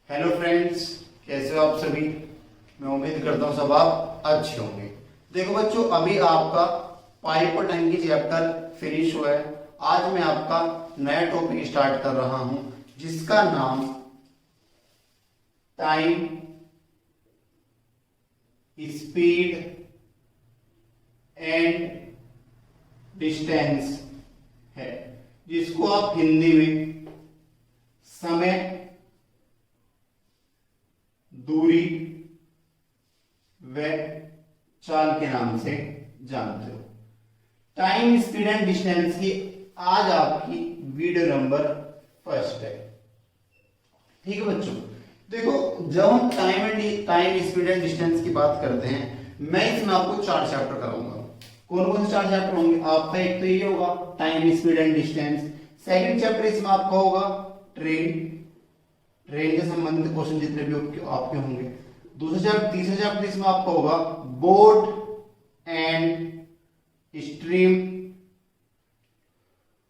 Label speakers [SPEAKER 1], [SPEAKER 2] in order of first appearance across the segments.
[SPEAKER 1] Hello friends, कैसे हो आप सभी। मैं उम्मीद करता हूँ सब आप अच्छे होंगे। देखो बच्चों, अभी आपका पाइप और टंकी चैप्टर फिनिश हुआ है। आज मैं आपका नया टॉपिक स्टार्ट कर रहा हूं जिसका नाम टाइम, स्पीड एंड डिस्टेंस है, जिसको आप हिंदी में समय, दूरी व चाल के नाम से जानते हो। टाइम, स्पीड एंड डिस्टेंस की आज आपकी वीडियो नंबर फर्स्ट है। ठीक है बच्चों, देखो जब हम टाइम स्पीड एंड डिस्टेंस की बात करते हैं, मैं इसमें आपको 4 चैप्टर कराऊंगा। कौन कौन से 4 चैप्टर होंगे आपका? एक तो ये होगा time, speed and distance. Second chapter इसमें आपका होगा ट्रेन के संबंधित क्वेश्चन जितने भी आपके होंगे। तीसरा चैप्टर इसमें आपका होगा बोट एंड स्ट्रीम।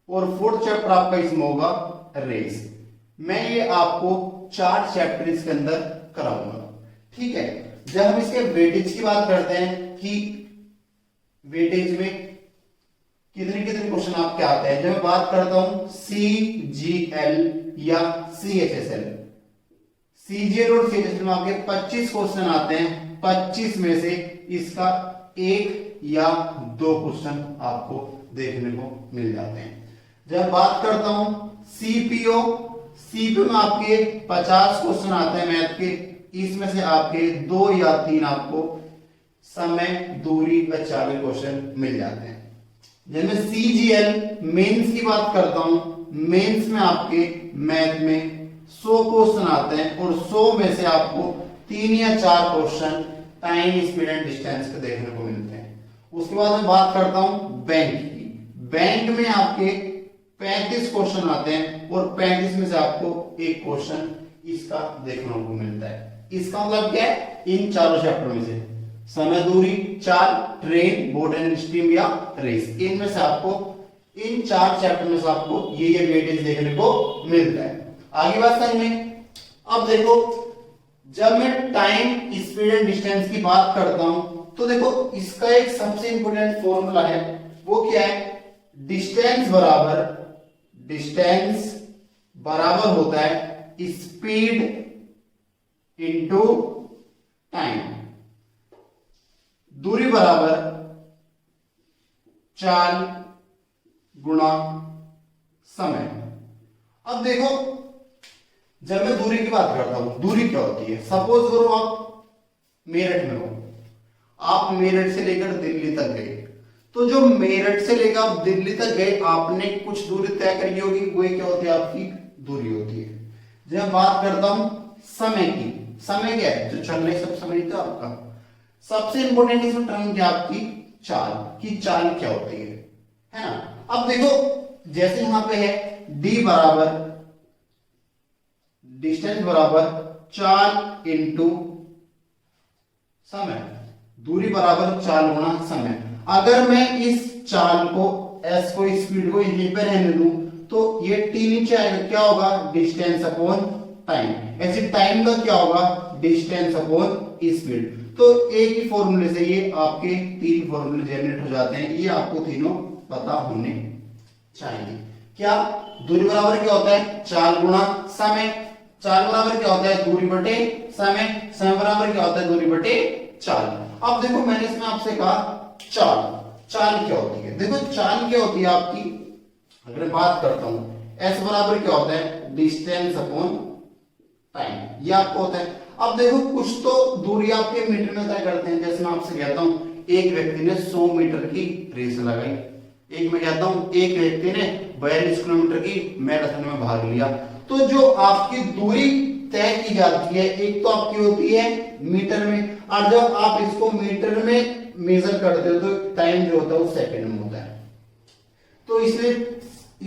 [SPEAKER 1] और फोर्थ चैप्टर आपका इसमें होगा रेस। मैं ये आपको 4 चैप्टर इसके अंदर कराऊंगा। ठीक है, जब हम इसके वेटेज की बात करते हैं कि वेटेज में कितने कितने क्वेश्चन आपके आते हैं, जब मैं बात करता हूं CGL या CHSL, CGL और CHSL में आपके 25 क्वेश्चन आते हैं। 25 में से इसका 1 या 2 क्वेश्चन आपको देखने को मिल जाते हैं। जब बात करता हूं CPO में आपके 50 क्वेश्चन आते हैं मैथ के। इसमें से आपके 2 या 3 आपको समय, दूरी व चाल के क्वेश्चन मिल जाते हैं। जब मैं CGL मेंस की बात करता हूं, मेंस में आपके मैथ में 100 क्वेश्चन आते हैं और 100 में से आपको 3 या 4 question time, speed and distance के देखने को मिलते हैं। उसके बाद मैं बात करता हूं बैंक की। बैंक में आपके 35 क्वेश्चन आते हैं और 35 में से आपको 1 क्वेश्चन इसका देखने को मिलता है। इसका मतलब क्या है? इन चारों चैप्टर में से समय, दूरी, चाल, ट्रेन, बोट एंड स्ट्रीम या रेस, इनमें से आपको इन 4 चैप्टर में से आपको ये वेटेज देखने को मिलता है। आगे बात करने, अब देखो जब मैं टाइम, स्पीड एंड डिस्टेंस की बात करता हूं तो देखो इसका एक सबसे इंपॉर्टेंट फॉर्मूला है। वो क्या है? डिस्टेंस बराबर होता है स्पीड इंटू टाइम, दूरी बराबर चाल गुणा समय। अब देखो जब मैं दूरी की बात करता हूं, दूरी क्या होती है? सपोज करो आप मेरठ में हो, आप मेरठ से लेकर दिल्ली तक गए, तो जो मेरठ से लेकर आप दिल्ली तक गए, आपने कुछ दूरी तय करी होगी, वो क्या होती है? आपकी दूरी होती है। जब बात करता हूं समय की, समय क्या है? जो चल रही सब समय तो आपका सबसे इंपॉर्टेंट इसमें टर्म क्या? आपकी चाल की। चाल क्या होती है ना? अब देखो जैसे यहां पे है D बराबर डिस्टेंस बराबर चाल इंटू समय, दूरी बराबर चाल गुणा समय। अगर मैं इस चाल को, S को, स्पीड को यहीं पे रहने दूं तो ये T नीचे आएगा, क्या होगा? Distance upon time. ऐसे टाइम का क्या होगा? Distance upon speed. तो एक ही फॉर्मूले से ये आपके 3 फॉर्मूले जनरेट हो जाते हैं। ये आपको तीनों पता होने चाहिए। क्या? दूरी बराबर क्या होता है? चाल गुणा समय। चाल बराबर क्या होता है? दूरी बटे समय। समय बराबर क्या होता है? दूरी बटे चाल। अब देखो मैंने इसमें आपसे कहा चाल क्या होती है? देखो चाल क्या होती है आपकी, अगर मैं बात करता हूं S बराबर क्या होता है? डिस्टेंस अपॉन टाइम, ये आपको होता है। अब देखो कुछ तो दूरी आपके मीटर में तय करते हैं। जैसे मैं आपसे कहता हूं एक व्यक्ति ने 100 मीटर की रेस लगाई, एक मैं कहता हूं एक व्यक्ति ने 42 किलोमीटर की मैराथन में भाग लिया। तो जो आपकी दूरी तय की जाती है, एक तो आपकी होती है मीटर में, और जब आप इसको मीटर में मेजर करते हो तो टाइम जो होता है वो सेकंड में होता है। तो इसलिए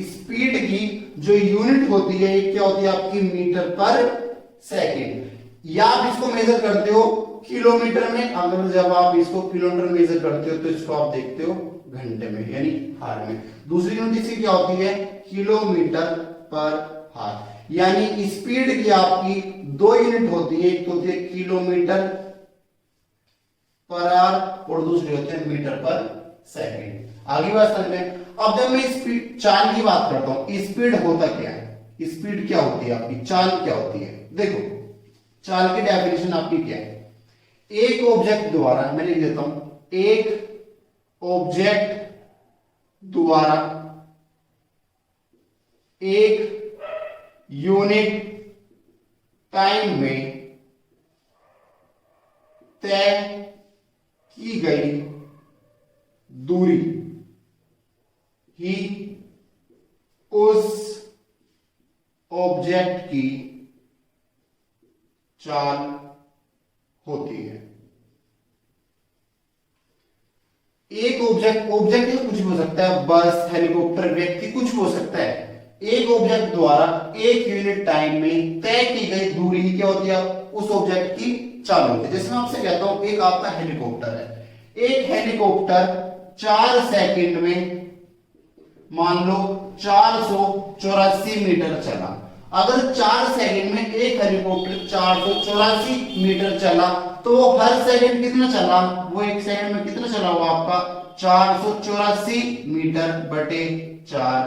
[SPEAKER 1] स्पीड की जो यूनिट होती है ये क्या होती है? आपकी मीटर पर सेकंड। या आप इसको मेजर करते हो किलोमीटर में, अगर जब आप इसको किलोमीटर मेजर करते हो तो इसको आप देखते हो घंटे में, यानी हार में। दूसरी यूनिट इसकी क्या होती है? किलोमीटर पर हार। यानी स्पीड की आपकी 2 यूनिट होती है, एक तो होती है किलोमीटर पर आवर और दूसरी होती है मीटर पर सेकंड। आगे बात समझ में। अब जब मैं स्पीड चाल की बात करता हूं, स्पीड होता क्या है, स्पीड क्या होती है आपकी, चाल क्या होती है। देखो चाल की डेफिनेशन आपकी क्या है, एक ऑब्जेक्ट द्वारा, मैं लिख देता हूं, एक ऑब्जेक्ट द्वारा एक यूनिट टाइम में तय की गई दूरी ही उस ऑब्जेक्ट की चाल होती है। एक ऑब्जेक्ट कुछ भी हो सकता है, बस, हेलीकॉप्टर, व्यक्ति, कुछ भी हो सकता है। एक ऑब्जेक्ट द्वारा एक यूनिट टाइम में तय की गई दूरी क्या होती है, उस ऑब्जेक्ट की चाल होती है। जैसे मैं आपसे कहता हूं एक आपका हेलीकॉप्टर है, एक हेलीकॉप्टर 4 सेकंड में मान लो 484 मीटर चला। अगर 4 सेकंड में एक हेलीकॉप्टर 484 मीटर चला तो वो हर सेकंड कितना चला, वो एक सेकंड में कितना चला, वो आपका 484 मीटर बटे 4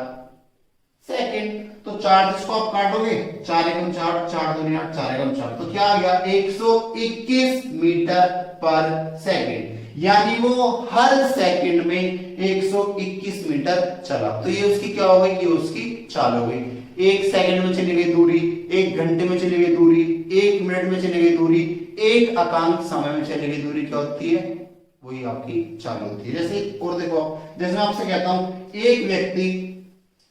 [SPEAKER 1] सेकंड। तो 4 इसको आप काटोगे, 4 एकम 4, 4 दूनी 8, 4 एकम 4, तो क्या आ गया 121 मीटर पर सेकंड। यानी वो हर सेकंड में 121 मीटर चला। तो ये उसकी क्या हो गई, ये उसकी चाल हो गई। एक सेकंड में चली गई दूरी, एक घंटे में चली गई दूरी, एक मिनट में चली गई दूरी, एक एकांक समय में चली गई दूरी क्या होती है, वही आपकी चाल होती है। जैसे और देखो, जैसे मैं आपसे कहता हूं एक व्यक्ति,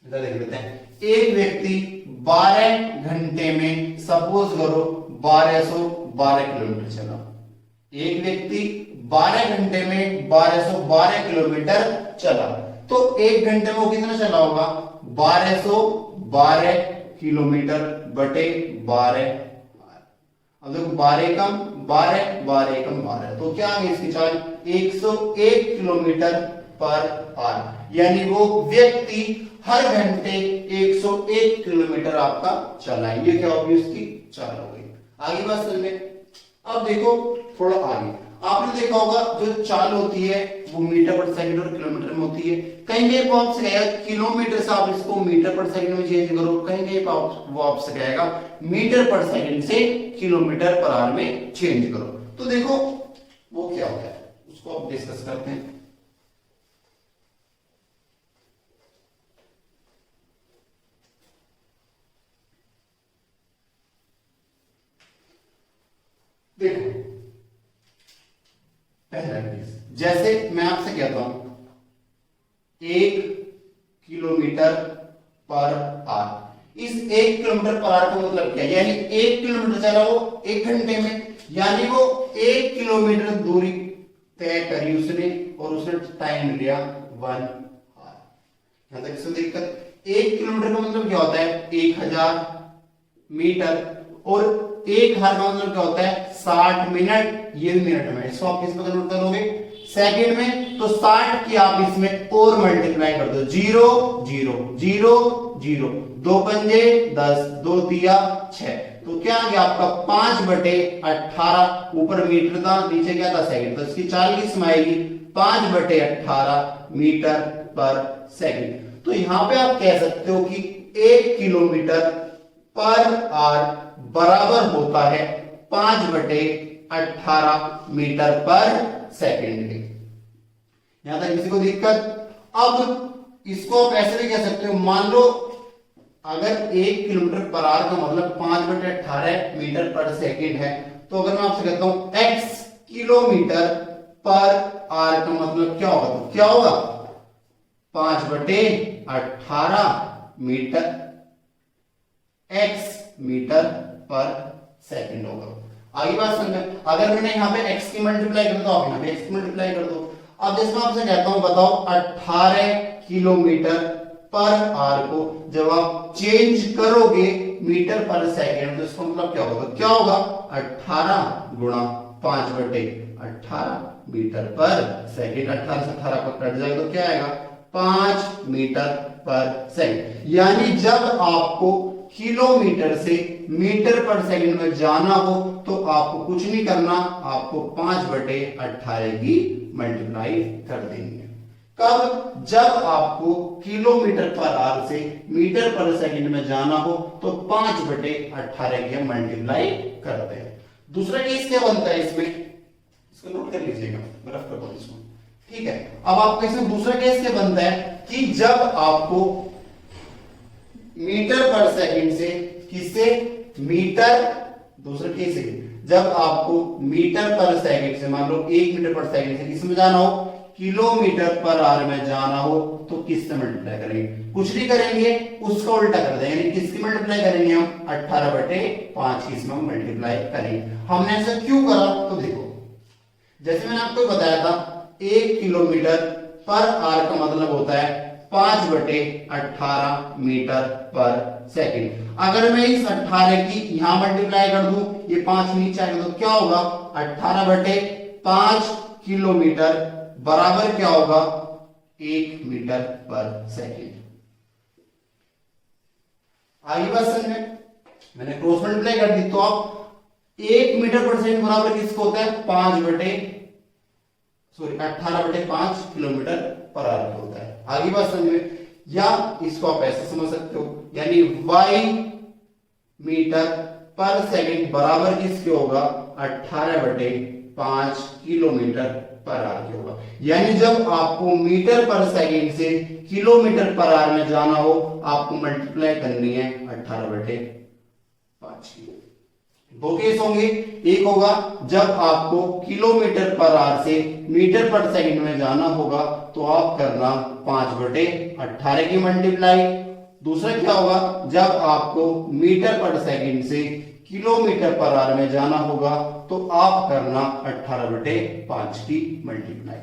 [SPEAKER 1] देख लेते हैं, एक व्यक्ति 12 घंटे में सपोज करो 1212 किलोमीटर चला। एक व्यक्ति 12 घंटे में 1212 किलोमीटर चला, तो एक घंटे में वो कितना चला होगा, 1212 किलोमीटर बटे 12। अब देखो 12 कम 12, 12 कम 12, तो क्या है इसकी चाल 101 किलोमीटर पर आवर। यानी वो व्यक्ति हर घंटे 101 किलोमीटर आपका चला। ये क्या होगी, उसकी चाल हो गई। आगे बात समझ में। अब देखो थोड़ा आगे, आपने देखा होगा जो चाल होती है वो मीटर पर सेकंड और किलोमीटर में होती है। कहीं कहीं वो आपसे कहेगा किलोमीटर से आप इसको मीटर पर सेकंड में चेंज करो, कहीं कहीं वो आपसे कहेगा मीटर पर सेकंड से किलोमीटर पर आवर में चेंज करो। तो देखो वो क्या होता है उसको आप डिस्कस करते हैं। देखो पहला केस, जैसे मैं आपसे कहता हूं 1 किलोमीटर पर आवर। इस 1 किलोमीटर पर आवर का मतलब क्या है, यानी 1 किलोमीटर चला वो 1 घंटे में, यानी वो 1 किलोमीटर दूरी तय करी उसने और उसने टाइम लिया 1 आवर। यहां तक इसमें दिक्कत, 1 किलोमीटर का मतलब क्या होता है 1000 मीटर, और 1000 का मतलब क्या होता है 60 मिनट। ये मिनट में, इसको आप किस में कन्वर्ट करोगे, सेकंड में, तो 60 की आप इसमें और मल्टीप्लाई कर दो, 0 0 0 0, 2 पंजे 10, 2 दिया 6, तो क्या आ गया आपका 5/18। ऊपर मीटर था, नीचे क्या था सेकंड, तो इसकी चाल किसमें आएगी 5/18 मीटर पर सेकंड। तो यहां पे आप कह सकते हो कि 1 किलोमीटर पर आवर बराबर होता है 5/18 मीटर पर सेकंड के। यहां तक किसी को दिक्कत। अब इसको आप ऐसे भी कह सकते हो, मान लो अगर 1 किलोमीटर पर आवर का मतलब 5/18 मीटर पर सेकंड है, तो अगर मैं आपसे कहता हूं x किलोमीटर पर आवर का मतलब क्या होगा, तो क्या होगा 5/18 मीटर x मीटर पर सेकंड होगा। आगे बात समझ में। अगर मैंने यहाँ पे x की मल्टीप्लाई कर दो, आप यहाँ पे x की मल्टीप्लाई कर दो। अब जैसे मैं आपसे कहता हूं बताओ 18 किलोमीटर पर आवर को जब आप चेंज करोगे मीटर पर सेकंड, तो इसका मतलब क्या होगा, क्या होगा 18 गुणा 5/18 मीटर पर सेकंड। 18 से 18 को कट जाएगा तो क्या आएगा 5 मीटर पर सेकंड। यानी जब आपको किलोमीटर से मीटर पर सेकंड में जाना हो तो आपको कुछ नहीं करना, आपको 5/18 की मल्टीप्लाई कर देंगे। कब? जब आपको किलोमीटर पर आवर से मीटर पर सेकंड में जाना हो तो 5/18 की मल्टीप्लाई करते हैं। दूसरा केस क्या बनता है इसमें, इसको नोट कर लीजिएगा, रफ कर दो इसको, ठीक है। अब आपको इसमें दूसरा केस क्या बनता है कि जब आपको मीटर पर सेकंड से किससे मीटर, दूसरा केस है जब आपको मीटर पर सेकंड से, मान लो 1 मीटर पर सेकंड से किस में जाना हो, किलोमीटर पर आवर में जाना हो तो किससे मल्टीप्लाई करेंगे, कुछ नहीं करेंगे, उसका उल्टा कर देंगे, यानी किसकी मल्टीप्लाई करेंगे हम, 18/5 की इसमें मल्टीप्लाई करेंगे। हमने ऐसा क्यों करा, तो देखो जैसे मैंने आपको बताया था 1 किलोमीटर पर आवर का मतलब होता है 5/18 मीटर पर सेकंड। अगर मैं इस 18 की यहां मल्टीप्लाई कर दूं, ये 5 नीचे आएगा तो क्या होगा, 18/5 किलोमीटर बराबर क्या होगा, 1 मीटर पर सेकंड। आगे बात समझ में, मैंने क्रॉस मल्टीप्लाई कर दी तो आप 1 मीटर पर सेकंड बराबर किसको होता है, 18/5 किलोमीटर पर आवर होता है। आगे बात समझ में, या इसको आप ऐसे समझ सकते हो, यानी y मीटर पर सेकंड बराबर किसके होगा, 18/5 किलोमीटर पर आवर होगा। यानी जब आपको मीटर पर सेकंड से किलोमीटर पर आवर में जाना हो, आपको मल्टीप्लाई करनी है 18/5 की। दो केस होंगे, एक होगा जब आपको किलोमीटर पर आवर से मीटर पर सेकंड में जाना होगा तो आप करना 5/18 की मल्टीप्लाई। दूसरा क्या होगा, जब आपको मीटर पर सेकंड से किलोमीटर पर आवर में जाना होगा तो आप करना 18/5 की मल्टीप्लाई।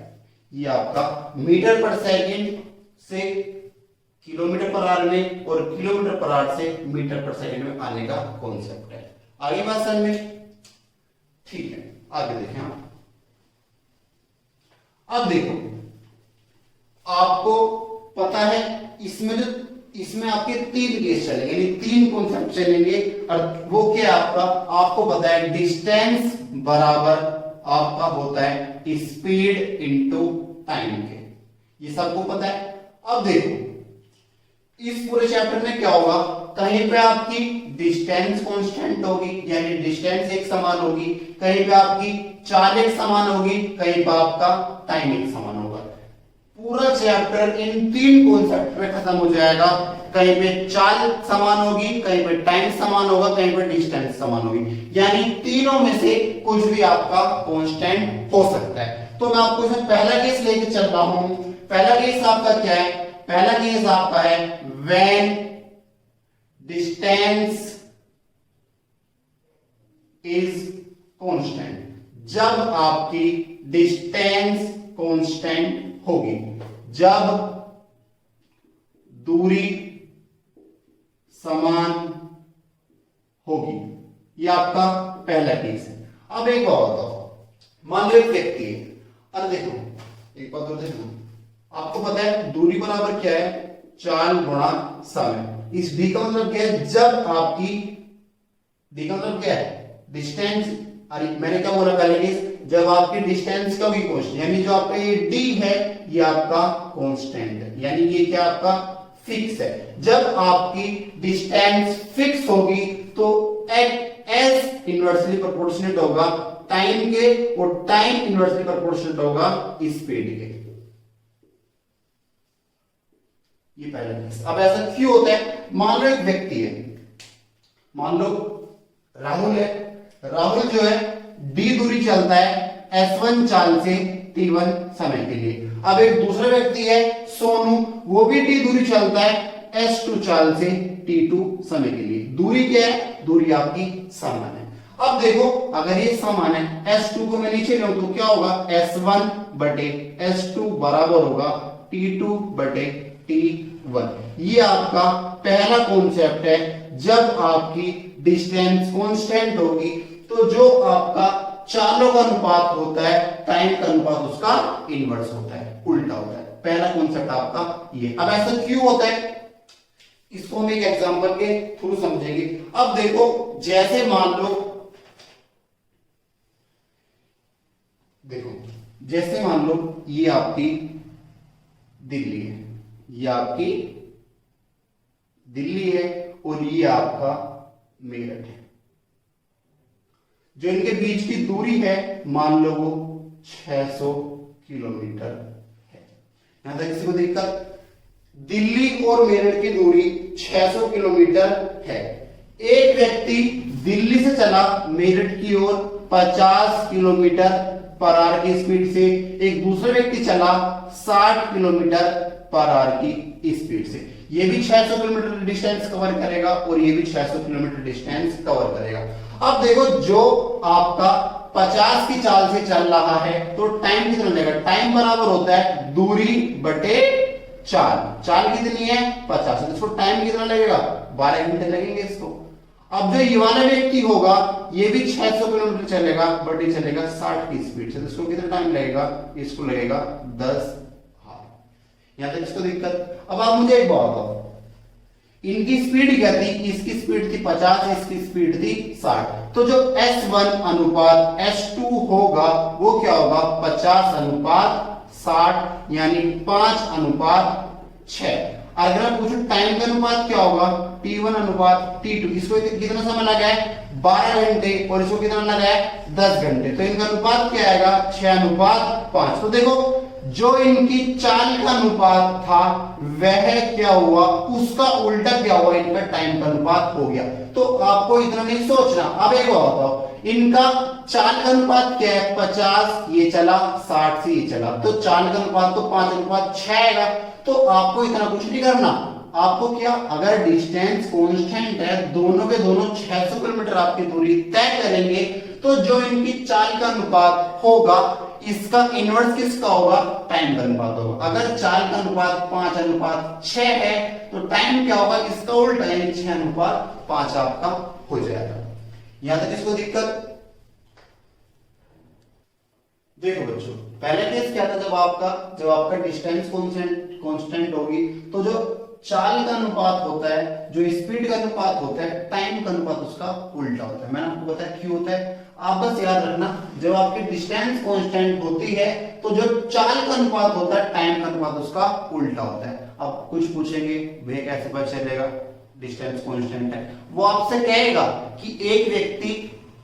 [SPEAKER 1] ये आपका मीटर पर सेकंड से किलोमीटर पर आवर में और किलोमीटर पर आवर से मीटर पर सेकंड में आने का कॉन्सेप्ट है। आगे बात समझ में, ठीक है, आगे देखें आप। अब देखो आपको पता है इसमें आपके 3 केस चलेंगे, यानी 3 कॉन्सेप्ट चलेंगे, और वो क्या आपको पता है डिस्टेंस बराबर आपका होता है स्पीड इनटू टाइम के, ये सबको पता है। अब देखो इस पूरे चैप्टर में क्या होगा, कहीं पे आपकी डिस्टेंस कांस्टेंट होगी, यानी डिस्टेंस एक समान होगी, कहीं पे आपकी चाल एक समान होगी, कहीं पे आपका टाइम एक समान होगा। पूरा चैप्टर इन 3 कॉन्सेप्ट पे खत्म हो जाएगा। कहीं पे चाल समान होगी, कहीं पे टाइम समान होगा, कहीं पे डिस्टेंस समान होगी, यानी तीनों में से कुछ भी आपका कांस्टेंट हो सकता है। तो मैं आपको इसमें पहला केस लेके चल रहा हूं। पहला केस आपका क्या है, पहला केस आपका है व्हेन डिस्टेंस इज कांस्टेंट, जब आपकी डिस्टेंस कांस्टेंट होगी, जब दूरी समान होगी, ये आपका पहला केस है। अब एक और बताओ, मान लो एक व्यक्ति है, अरे देखो एक बात और देखो, आपको पता है दूरी बराबर क्या है, चाल गुणा समय। इस डी का मतलब क्या है, जब आपकी डी का मतलब क्या है, डिस्टेंस, अरे मैंने क्या बोला पहले केस, जब आपकी डिस्टेंस का भी कांस्टेंट, यानी जो आपका ये डी है ये आपका कांस्टेंट है, यानी ये क्या आपका फिक्स है। जब आपकी डिस्टेंस फिक्स होगी तो एस इनवर्सली प्रोपोर्शनल होगा टाइम के, और टाइम इनवर्सली प्रोपोर्शनल होगा स्पीड के। ये पहला केस। अब ऐसा क्यों होता है, मान लो एक व्यक्ति है, मान लो राहुल है, राहुल जो है डी दूरी चलता है S1 चाल से T1 समय के लिए। अब एक दूसरा व्यक्ति है सोनू, वो भी डी दूरी चलता है S2 चाल से T2 समय के लिए। दूरी क्या है, दूरी आपकी समान है। अब देखो अगर ये समान है, S2 को मैं नीचे लूं तो क्या होगा, S1/S2 बराबर होगा T2/T1। ये आपका पहला कॉन्सेप्ट है। जब आपकी डिस्टेंस कांस्टेंट होगी तो जो आपका चालों का अनुपात होता है, टाइम का अनुपात उसका इनवर्स होता है, उल्टा होता है। पहला कॉन्सेप्ट आपका ये। अब ऐसा क्यों होता है, इसको हम एक एग्जांपल के थ्रू समझेंगे। अब देखो, जैसे मान लो, देखो जैसे मान लो ये आपकी दिल्ली है, ये आपकी दिल्ली है और ये आपका मेरठ है। जो इनके बीच की दूरी है मान लो वो 600 किलोमीटर है। यहां तक किसी को दिक्कत? दिल्ली और मेरठ की दूरी 600 किलोमीटर है। एक व्यक्ति दिल्ली से चला मेरठ की ओर 50 किलोमीटर पर आवर की स्पीड से, एक दूसरा व्यक्ति चला 60 किलोमीटर पर आवर की स्पीड से। ये भी 600 किलोमीटर डिस्टेंस कवर करेगा और ये भी 600 किलोमीटर डिस्टेंस कवर करेगा। अब देखो, जो आपका 50 की चाल से चल रहा है तो टाइम कितना लगेगा? टाइम बराबर होता है दूरी बटे चाल। चाल कितनी है? 50। तो इसको टाइम कितना लगेगा? 12 घंटे लगेंगे इसको। अब जो ये वाला व्यक्ति होगा ये भी 600 किलोमीटर चलेगा बट ये चलेगा 60 की स्पीड से, तो इसको कितना टाइम लगेगा? इसको लगेगा 10 हाफ। यहां तक इसको दिक्कत? अब आप मुझे एक बात बताओ, इनकी स्पीड क्या थी? इसकी स्पीड थी 50, इसकी स्पीड थी 60। तो जो S1 अनुपात S2 होगा वो क्या होगा? 50 अनुपात 60 यानी 5 अनुपात 6। अगर मैं पूछूं टाइम का अनुपात क्या होगा? T1 अनुपात T2। इसको कितना समय लगा है? 12 घंटे, और इसको कितना लगा है? 10 घंटे। तो इनका अनुपात क्या आएगा? 6 अनुपात 5। तो देखो, जो इनकी चाल का अनुपात था वह क्या हुआ? उसका उल्टा क्या हुआ? इनका टाइम का अनुपात हो गया। तो आपको इतना नहीं सोचना। अब एक बात बताओ, इनका चाल का अनुपात क्या है? 50 ये चला, 60 से ये चला, तो चाल का अनुपात तो 5 अनुपात 6 आएगा। तो आपको इतना कुछ नहीं करना। आपको क्या, अगर डिस्टेंस कांस्टेंट है, दोनों के दोनों 600 किलोमीटर आपकी दूरी तय करेंगे, तो जो इनकी चाल का अनुपात होगा इसका इनवर्स किसका होगा? टाइम का अनुपात होगा। अगर चाल का अनुपात 5 अनुपात 6 है तो टाइम क्या होगा? इसका उल्टा यानी 6 अनुपात 5 आपका हो जाएगा। यहां तक इसको दिक्कत? देखो बच्चों, पहले केस क्या था? जब आपका डिस्टेंस कांस्टेंट होगी तो जो चाल का अनुपात होता है, जो स्पीड का अनुपात होता है, टाइम का अनुपात उसका उल्टा होता है। मैंने आपको बताया क्यों होता है। आप बस याद रखना, जब आपकी डिस्टेंस कांस्टेंट होती है तो जो चाल का अनुपात होता है, टाइम का अनुपात उसका उल्टा होता है। अब कुछ पूछेंगे, वे कैसे पता चलेगा डिस्टेंस कांस्टेंट है? वो आपसे कहेगा कि एक व्यक्ति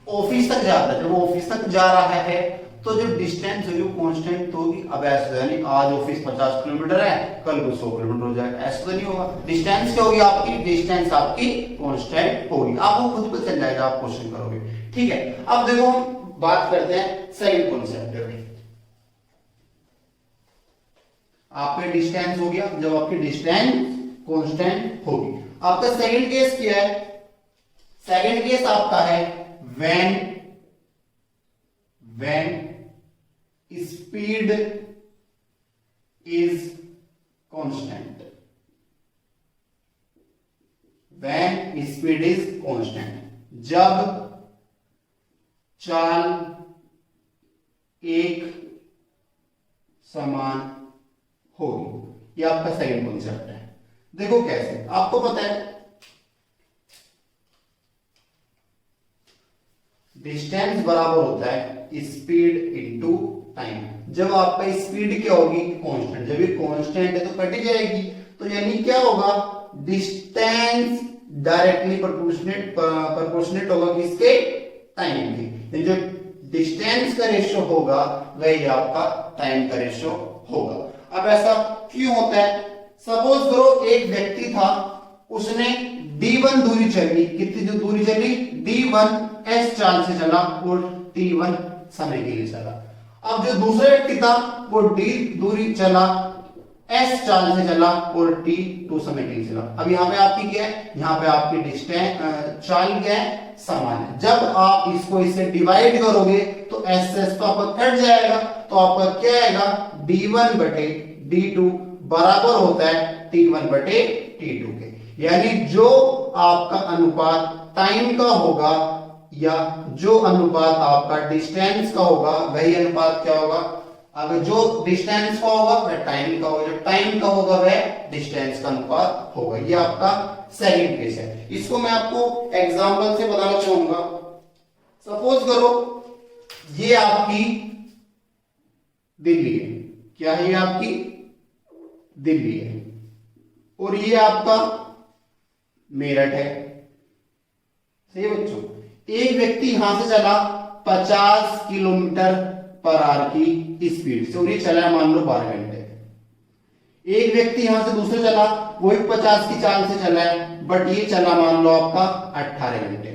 [SPEAKER 1] ऑफिस तक जाता है, जब वो ऑफिस तक जा रहा है तो जो डिस्टेंस है वो कांस्टेंट तो होगी। अब ऐसा यानी आज ऑफिस 50 किलोमीटर है, कल को 100 किलोमीटर हो जाएगा, ऐसा तो नहीं होगा। डिस्टेंस क्या होगी आपकी? डिस्टेंस आपकी कांस्टेंट होगी। आपको खुद पता चल जाएगा, आप क्वेश्चन करोगे। ठीक है, अब देखो हम बात करते हैं सेकंड कॉन्सेप्ट में। आपका डिस्टेंस हो गया, जब आपकी डिस्टेंस कांस्टेंट होगी। आपका सेकंड केस क्या है? सेकंड केस आपका है when speed is constant. When speed is constant, जब चाल एक समान होगी। ये आपका सेकंड कॉन्सेप्ट है। देखो कैसे, आपको पता है डिस्टेंस बराबर होता है स्पीड इनटू टाइम। जब आपका स्पीड क्या होगी? कांस्टेंट। जब ये कांस्टेंट है तो कट जाएगी, तो यानी क्या होगा? डिस्टेंस डायरेक्टली प्रोपोर्शनेट होगा किसके? टाइम के। जो डिस्टेंस का रेशियो होगा वही आपका टाइम का रेशियो होगा। अब ऐसा क्यों होता है? सपोज करो एक व्यक्ति था, उसने d1 दूरी चली। कितनी जो दूरी चली? d1 s चाल से चला और t1 समय के लिए चला। अब जो दूसरा व्यक्ति था वो d दूरी चला, s चाल से चला और t2 समय के लिए चला। अब यहाँ पे आपकी क्या है? यहाँ पे आपकी डिस्टेंस चाल क्या है? समान है। जब आप इसको इससे डिवाइड करोगे तो s से s तो आपका कट जाएगा, तो आपका क्या आएगा? d1 बटे d2 बराबर होता है t1 बटे t2 के। यानी जो आपका अनुपात टाइम का होगा या जो अनुपात आपका डिस्टेंस का होगा वही अनुपात क्या होगा? अगर जो डिस्टेंस का होगा वह टाइम का होगा, जो टाइम का होगा वह डिस्टेंस का अनुपात होगा। ये आपका सेकंड केस है। इसको मैं आपको एग्जांपल से बताना चाहूंगा। सपोज करो ये आपकी दिल्ली है, क्या है ये आपकी दिल्ली है, और ये आपका मेरठ है। सही बच्चों, एक व्यक्ति यहां से चला 50 किलोमीटर पर आवर की स्पीड से, और ये चला मान लो 12 घंटे। एक व्यक्ति यहां से दूसरे चला, वो भी 50 की चाल से चला है, बट ये चला मान लो आपका 18 घंटे।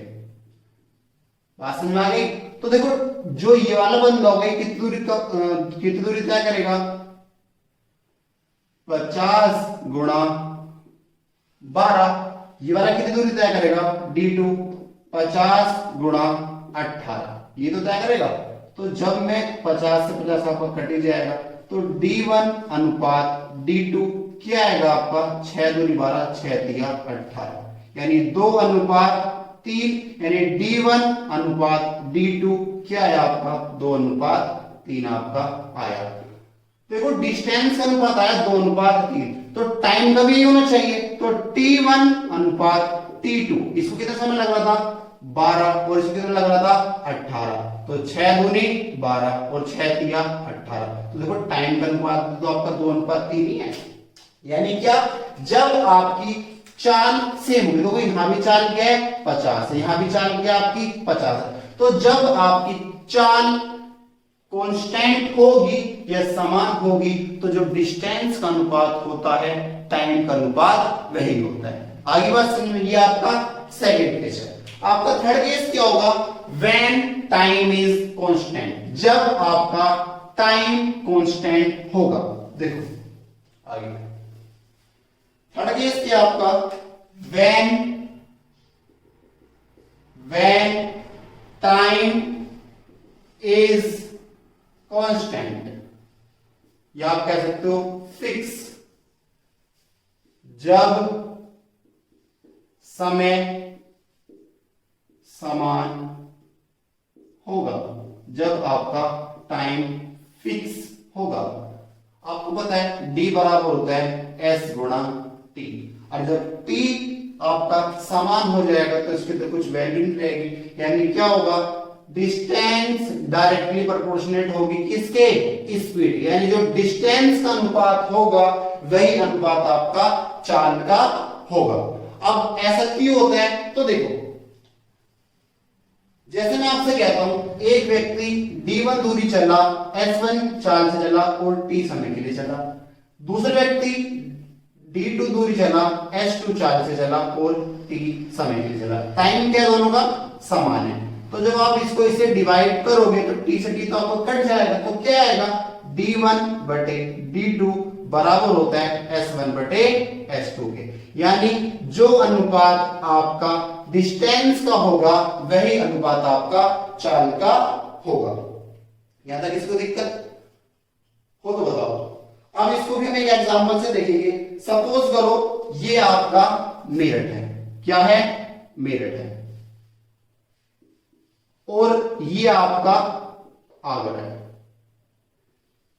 [SPEAKER 1] बात समझ में आ गई? तो देखो जो ये वाला बंदा होगा कितनी दूरी तय करेगा, 50 गुणा 12। ये वाला कितनी दूरी तय करेगा, D2 50 गुणा 18, ये तो तय करेगा। तो जब मैं 50 से 50 आपका कट ही जाएगा, तो D1 अनुपात D2 क्या आएगा आपका, 6 दूनी 12, 6 तिया 18, यानी 2 अनुपात 3, यानी D1 अनुपात D2 क्या है आपका, 2 अनुपात 3 आपका आया। देखो डिस्टेंस का अनुपात आया 2 अनुपात 3, तो टाइम का भी ये होना चाहिए। तो T1 अनुपात T2, इसको कितना समय लग रहा था, 12, और इसको कितना लग रहा था, 18। तो 6 दूनी 12 और 6 तिया 18। तो देखो टाइम का अनुपात तो आपका 2 अनुपात 3 ही है। यानी क्या, जब आपकी चाल सेम होगी, तो यहां भी चाल क्या है 50 है, यहां भी चाल क्या आपकी 50 है। तो जब आपकी चाल कांस्टेंट होगी या समान होगी, तो जो डिस्टेंस का अनुपात होता है टाइम का अनुपात वही होता है। आगे बात समझ में, ये आपका सेकंड केस है। आपका थर्ड केस क्या होगा, व्हेन टाइम इज कांस्टेंट, जब आपका टाइम कांस्टेंट होगा। देखो आगे थर्ड केस क्या आपका, व्हेन टाइम इज कांस्टेंट, या आप कह सकते हो फिक्स, जब समय समान होगा, जब आपका टाइम फिक्स होगा। आपको पता है D बराबर होता है S गुणा T, और जब T आपका समान हो जाएगा तो इसके तो कुछ वैल्यू नहीं रहेगी, यानी क्या होगा, डिस्टेंस डायरेक्टली प्रोपोर्शनेट होगी किसके, स्पीड, यानी जो डिस्टेंस का अनुपात होगा वही अनुपात आपका चाल का होगा। अब ऐसा क्यों होता है, तो देखो जैसे मैं आपसे कहता हूं एक व्यक्ति D1 दूरी चला, S1 चाल से चला और T समय के लिए चला, दूसरा व्यक्ति D2 दूरी चला, S2 चाल से चला और T समय के लिए चला। टाइम क्या दोनों का समान है, तो जब आप इसको इसे डिवाइड करोगे तो T से T तो आपको कट जाएगा, तो क्या आएगा, D1 बटे D2 बराबर होता है S1 बटे S2 के, यानी जो अनुपात आपका डिस्टेंस का होगा वही अनुपात आपका चाल का होगा। यहां तक इसको दिक्कत हो तो बताओ। अब इसको भी हम एक एग्जांपल से देखेंगे। सपोज करो ये आपका मेरठ है, क्या है, मेरठ है, और ये आपका आगरा है।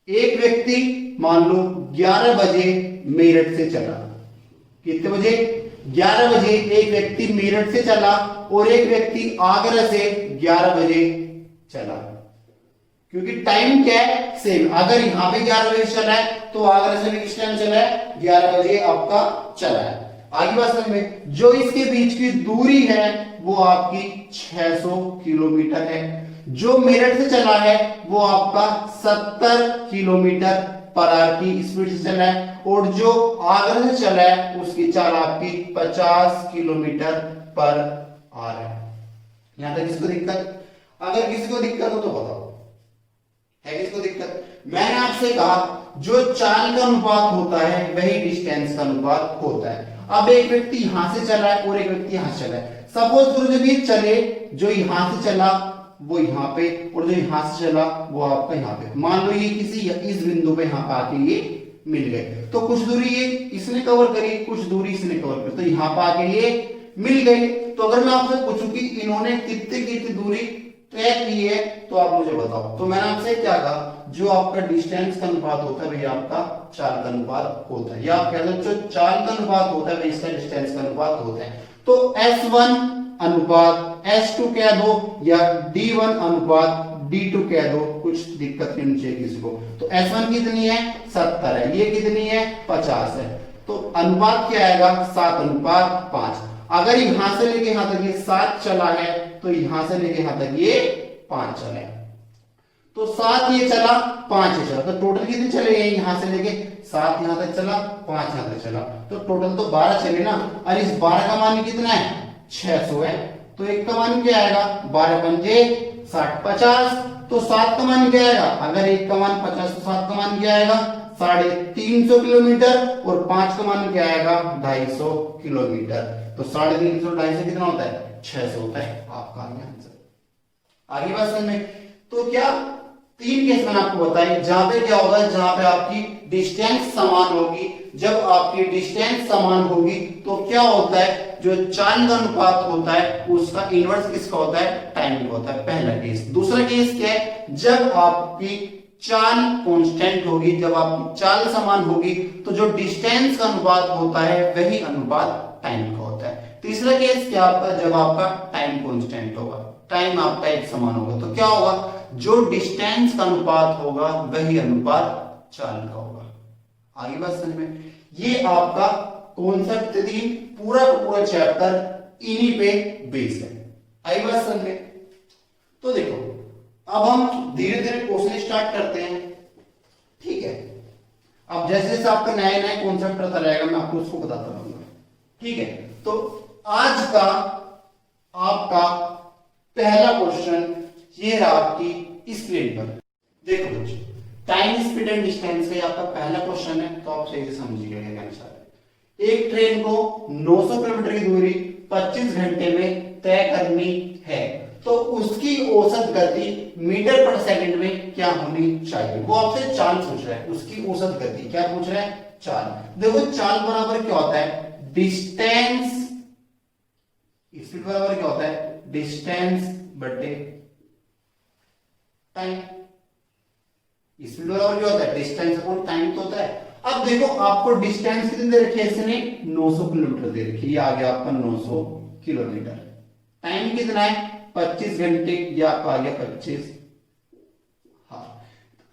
[SPEAKER 1] एक व्यक्ति मान लो 11 बजे मेरठ से चला, कितने बजे, 11 बजे एक व्यक्ति मेरठ से चला और एक व्यक्ति आगरा से 11 बजे चला, क्योंकि टाइम क्या है सेम। अगर यहां पे 11 बजे चला है तो आगरा से भी किस टाइम चला है, 11 बजे आपका चला है। आगे बात समझ में, जो इसके बीच की दूरी है वो आपकी 600 किलोमीटर है, जो मेरठ से चला है वो आपका 70 किलोमीटर पर आवर की स्पीड से चला है, और जो आगरा से चला है उसकी चाल आपकी 50 किलोमीटर पर आवर है। यहां तक किसको दिक्कत, अगर किसी को दिक्कत हो तो बताओ, है किसको दिक्कत। मैंने आपसे कहा जो चाल का अनुपात होता है वही डिस्टेंस का अनुपात होता है। अब एक व्यक्ति यहां से चला है और एक व्यक्ति यहां से चला है। सपोज करो जब ये चले, जो यहां से चला वो यहाँ पे और जो यहां से चला वो आपका यहाँ पे, मान लो ये किसी इस बिंदु पे यहाँ आके ये मिल गए, तो कुछ दूरी ये इसने कवर करी, कुछ दूरी इसने कवर करी, तो यहाँ पे आके ये मिल गए। तो अगर मैं आपसे पूछूं कि इन्होंने कितनी दूरी तय की है, तो आप मुझे बताओ। तो मैंने आपसे क्या कहा, जो आपका डिस्टेंस का अनुपात होता है वही आपका चाल का अनुपात होता है, या आप कह लो जो चाल का अनुपात होता है वही इसका डिस्टेंस का अनुपात होता है। तो S1 अनुपात S2 कह दो, या D1 अनुपात D2 कह दो, कुछ दिक्कत नहीं चाहिए किसी को। तो S1 कितनी है 70 है, ये कितनी है 50 है, तो अनुपात क्या आएगा 7:5। अगर यहां से लेके यहां तक ये 7 चला है, तो यहां से लेके यहां तक ये 5 चला है, तो 7 ये चला 5 ये चला, तो टोटल कितने चले गए, यहां से लेके 7 यहां तक चला, 5 यहां तक चला, तो टोटल तो 12 चले ना। और इस 12 का मान कितना है 600 है, तो एक का मान क्या आएगा 12 पंजे 60 50, तो 7 का मान क्या आएगा, अगर एक का मान 50 तो 7 का मान क्या आएगा 350 किलोमीटर, और 5 का मान क्या आएगा 250 किलोमीटर, तो 350 250 कितना होता है 600 होता है आपका आंसर। आगे बात समझ में। तो क्या 3 केस मैंने आपको बताए, जहां पे क्या होगा, जहां पे आपकी डिस्टेंस समान होगी। जब आपकी डिस्टेंस समान होगी तो क्या होता है, जो चाल का अनुपात होता है उसका इनवर्स किसका होता है, टाइम का होता है, पहला केस। दूसरा केस क्या है, जब आपकी चाल कांस्टेंट होगी, जब आपकी चाल समान होगी, तो जो डिस्टेंस का अनुपात होता है वही अनुपात टाइम का होता है। तीसरा केस क्या आपका, जब आपका टाइम कांस्टेंट होगा, टाइम आपका एक समान होगा, तो क्या होगा, जो डिस्टेंस का अनुपात होगा वही अनुपात चाल का होगा। आगे बात समझ में। ये आपका कॉन्सेप्ट थी, पूरा का पूरा चैप्टर इन्हीं पे बेस है। आगे बात समझ में। तो देखो अब हम धीरे धीरे क्वेश्चन स्टार्ट करते हैं, ठीक है। अब जैसे जैसे आपका नया नया कॉन्सेप्ट पता रहेगा मैं आपको उसको बताता रहूंगा, ठीक है। तो आज का आपका पहला क्वेश्चन ये रहा आपकी स्क्रीन पर, देखो बच्चों, टाइम स्पीड एंड डिस्टेंस का आपका पहला क्वेश्चन है, तो आप सही से समझिएगा। एक ट्रेन को 900 किलोमीटर की दूरी 25 घंटे में तय करनी है, तो उसकी औसत गति मीटर पर सेकंड में क्या होनी चाहिए। वो आपसे चाल पूछ रहा है, उसकी औसत गति क्या पूछ रहा है, चाल। देखो चाल बराबर क्या होता है, डिस्टेंस, स्पीड बराबर क्या होता है, डिस्टेंस बटे टाइम। स्पीड बराबर क्या होता है, डिस्टेंस अपॉन टाइम तो होता है। अब देखो आपको डिस्टेंस कितनी दे रखी है, इसने 900 किलोमीटर दे रखी है, ये आ गया आपका 900 किलोमीटर। टाइम कितना है 25 घंटे, या आ गया 25। हाँ,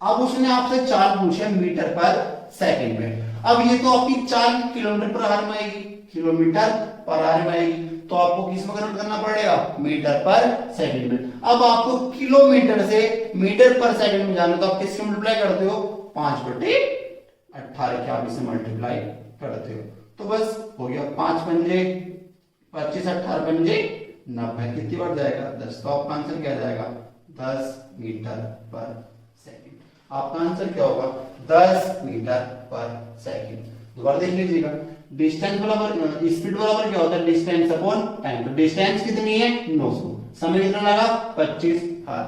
[SPEAKER 1] अब उसने आपसे चाल पूछा मीटर पर सेकंड में। अब ये तो आपकी चाल किलोमीटर पर आवर में आएगी, किलोमीटर पर आवर में आएगी, तो आपको किस में कन्वर्ट करना पड़ेगा, मीटर पर सेकंड में। अब आपको किलोमीटर से मीटर पर सेकंड में जाना, तो आप किससे मल्टीप्लाई करते हो, 5/18 के आप इसे मल्टीप्लाई करते हो, तो बस हो गया 5 पंजे 25, 18 पंजे 90, कितनी बार जाएगा 10, तो आपका आंसर क्या जाएगा 10 मीटर पर सेकंड। आपका आंसर क्या होगा 10 मीटर पर सेकंड। दोबारा देख लीजिएगा, डिस्टेंस बराबर स्पीड बराबर क्या होता है, डिस्टेंस अपॉन टाइम। तो डिस्टेंस कितनी है 900, समय कितना लगा 25 हार,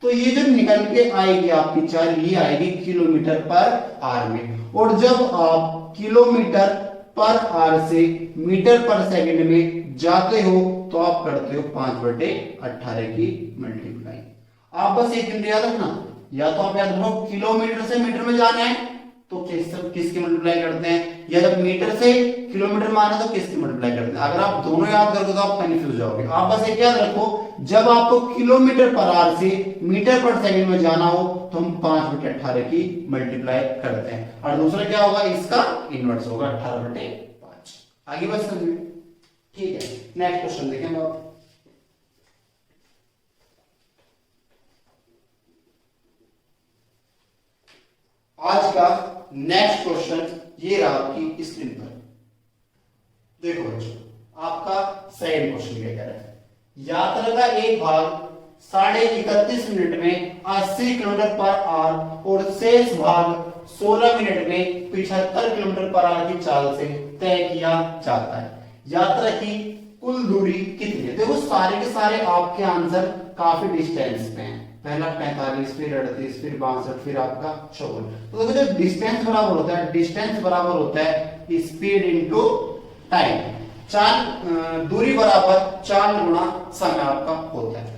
[SPEAKER 1] तो ये जो निकल के आएगी आपकी चाल, ये आएगी किलोमीटर पर आवर में। और जब आप किलोमीटर पर आवर से मीटर पर सेकंड में जाते हो तो आप करते हो 5/18 की मल्टीप्लाई। आप बस एक दिन याद रखना, या तो आप याद रखो किलोमीटर से मीटर में जाना है तो किसकी मल्टीप्लाई करते हैं, या जब मीटर से किलोमीटर में आना तो किसकी मल्टीप्लाई करते हैं। अगर आप दोनों याद करोगे तो आप कंफ्यूज जाओगे। आप बस एक याद रखो, जब आपको किलोमीटर पर आवर से मीटर पर सेकंड में जाना हो तो हम 5/18 की मल्टीप्लाई करते हैं, और दूसरा क्या होगा, इसका इनवर्स होगा 18/5। आगे बस समझिए, ठीक है। नेक्स्ट क्वेश्चन देखें आप, आज का नेक्स्ट क्वेश्चन ये रहा आपकी स्क्रीन पर। देखो बच्चों, आपका सेकंड क्वेश्चन क्या कह रहा है, यात्रा का एक भाग 31.5 मिनट में 80 किलोमीटर पर आवर और शेष भाग 16 मिनट में 75 किलोमीटर पर आवर की चाल से तय किया जाता है। यात्रा की कुल दूरी कितनी है। देखो सारे के सारे आपके आंसर काफी डिस्टेंस पे हैं, पहला 45, फिर 38, फिर 62, फिर आपका 54। तो देखो जो डिस्टेंस बराबर होता है, डिस्टेंस बराबर होता है स्पीड इनटू टाइम। चाल दूरी बराबर चाल गुणा समय आपका होता है।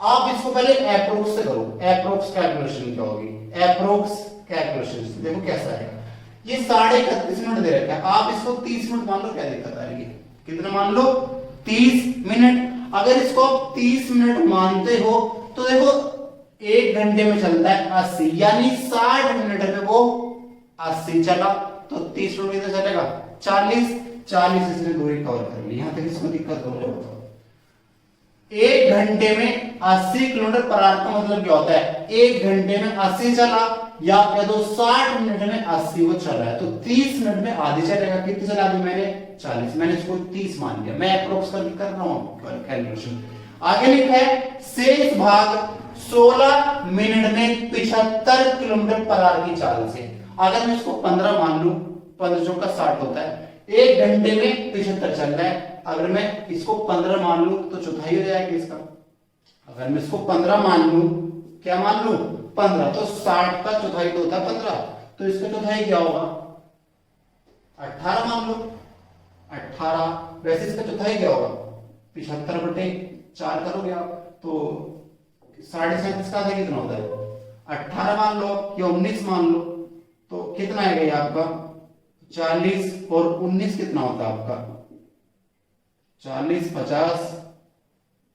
[SPEAKER 1] आप इसको पहले अप्रोक्स से करो, अप्रोक्स कैलकुलेशन क्या होगी, अप्रोक्स कैलकुलेशन देखो कैसा है। ये 31.5 मिनट दे रखा है, आप इसको 30 मिनट मान लो, क्या दिक्कत आ रही है, कितना मान लो 30 मिनट। अगर इसको आप 30 मिनट मानते हो तो देखो 1 घंटे में चलता है 80, यानी 60 मिनट में वो 80 चला, तो 30 मिनट कितना चलेगा 40, 40 इसने दूरी कवर कर ली। यहां तक इसको दिक्कत हो रही है। 1 घंटे में 80 किलोमीटर पर आवर का मतलब क्या होता है, 1 घंटे में 80 चला, या कह दो 60 मिनट में 80 वो चल रहा है, तो 30 मिनट में आधी चलेगा। कितनी चला दी मैंने 40, मैंने इसको 30 मान लिया, मैं अप्रोक्स करके कर रहा हूं कैलकुलेशन। आगे लिखा है शेष भाग 16 मिनट में 75 किलोमीटर पर आवर की चाल से। अगर मैं इसको 15 मान लू, 15 का 60 होता है, 1 घंटे में 75 चल रहा है, अगर मैं इसको 15 मान लू तो चौथाई हो जाएगा इसका। अगर मैं इसको 15 मान लू, क्या मान लू 15, तो 60 का चौथाई तो होता है 15, तो इसका चौथाई क्या होगा 18 मान लो, 18। वैसे इसका चौथाई क्या होगा 75/4 करोगे आप तो 37.5 का कितना होता है 18 मान लो या 19 मान लो, तो कितना आएगा ये आपका 40, और 19 कितना होता है आपका 40, 50,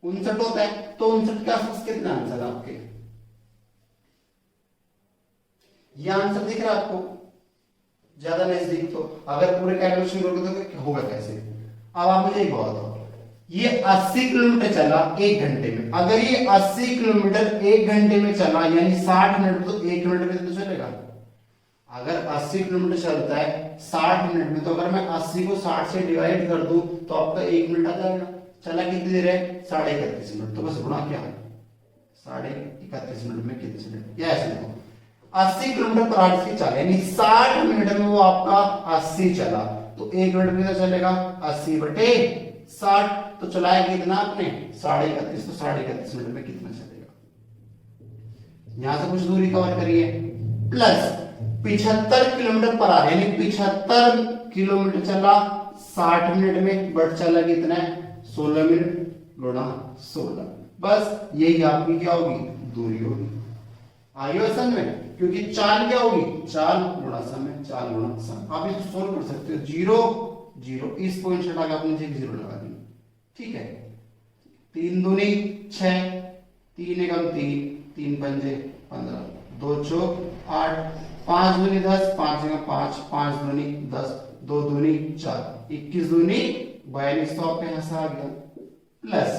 [SPEAKER 1] 59 होता है। तो 59 के आसपास कितना आंसर है आपके, ये आंसर दिख रहा है आपको ज्यादा नजदीक। तो अगर पूरे कैलकुलेशन करोगे तो होगा कैसे। अब आप मुझे एक बात बताओ, ये 80 किलोमीटर चला 1 घंटे में, अगर ये 80 किलोमीटर 1 घंटे में चला यानी 60 मिनट, तो 1 मिनट में तो चलेगा। अगर 80 किलोमीटर चलता है 60 मिनट में, तो अगर मैं 80 को 60 से डिवाइड कर दूं तो आपका 1 मिनट आ जाएगा। चला कितनी देर है 31.5 मिनट, तो बस गुणा क्या है 31.5 मिनट में कितने मिनट, या ऐसे देखो 80 किलोमीटर पर आवर की चाल, यानी 60 मिनट में वो आपका 80 चला, तो 1 मिनट में तो चलेगा 80/60, तो चलाया कितना आपने 31.5, तो 31.5 मिनट में कितना चलेगा। यहां से कुछ दूरी कवर करिए, प्लस 75 किलोमीटर पर आवर, यानी 75 किलोमीटर चला 60 मिनट में, बट चला कितना है 16 मिनट गुणा 16, बस यही आपकी क्या होगी दूरी होगी। आगे समझ में, क्योंकि चाल क्या होगी चाल गुणा समय, चाल गुणा समय। आप इसको सोल्व कर सकते हो, 0 0 इस पॉइंट से हटा के आपने 0 लगा दी, ठीक है। 3 दूनी 6, 3 एकम 3, 3 पंजे 15, 2 चौक 8, 5 दूनी 10, 5 एकम 5, 5 दूनी 10, 2 दूनी 4, 21 दूनी 42, तो आपके यहां से आ गया, प्लस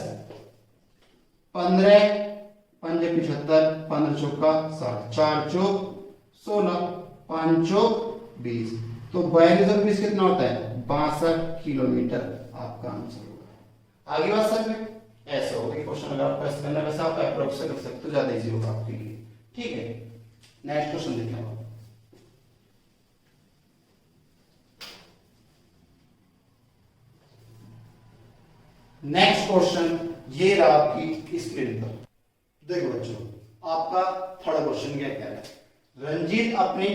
[SPEAKER 1] 15 पंजे 75, 15 चौका 60, 4 चौक 16, 5 चौक 20, तो 42 और 20 कितना होता है 62 किलोमीटर आपका आंसर होगा। आगे बात सर में ऐसे होगा क्वेश्चन, अगर आपको ऐसे करना है वैसे आप अप्रोक्स कर सकते हो, ज्यादा इजी होगा आपके लिए, ठीक है। नेक्स्ट क्वेश्चन देखते हैं। नेक्स्ट क्वेश्चन ये रहा आपकी स्क्रीन पर, देखो बच्चों आपका थर्ड क्वेश्चन क्या कह रहा है, रंजीत अपनी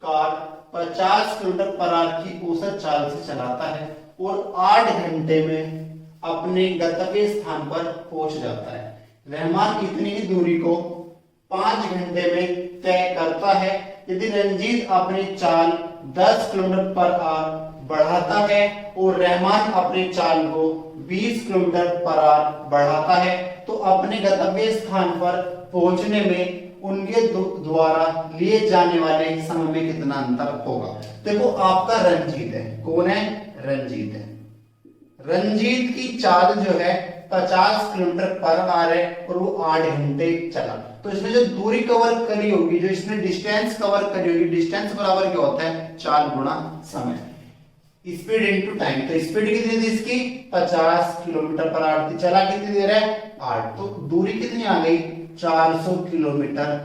[SPEAKER 1] कार 50 किलोमीटर पर आवर की औसत चाल से चलाता है और 8 घंटे में अपने गंतव्य स्थान पर पहुंच जाता है। रहमान इतनी ही दूरी को 5 घंटे में तय करता है। यदि रंजीत अपनी चाल 10 किलोमीटर पर आवर बढ़ाता है और रहमान अपनी चाल को 20 किलोमीटर पर आवर बढ़ाता है, तो अपने गंतव्य स्थान पर पहुंचने में उनके द्वारा लिए जाने वाले समय में कितना अंतर होगा। देखो आपका रंजीत है, कौन है रंजीत है, रंजीत की चाल जो है 50 किलोमीटर पर आवर है और वो 8 घंटे चला, तो इसने जो दूरी कवर करी होगी, जो इसने डिस्टेंस कवर करी होगी, डिस्टेंस बराबर क्या होता है चाल गुणा समय, स्पीड इनटू टाइम। तो स्पीड कितनी थी इसकी 50 किलोमीटर पर आवर थी, चला कितनी देर है 8, तो दूरी कितनी आ गई 400 किलोमीटर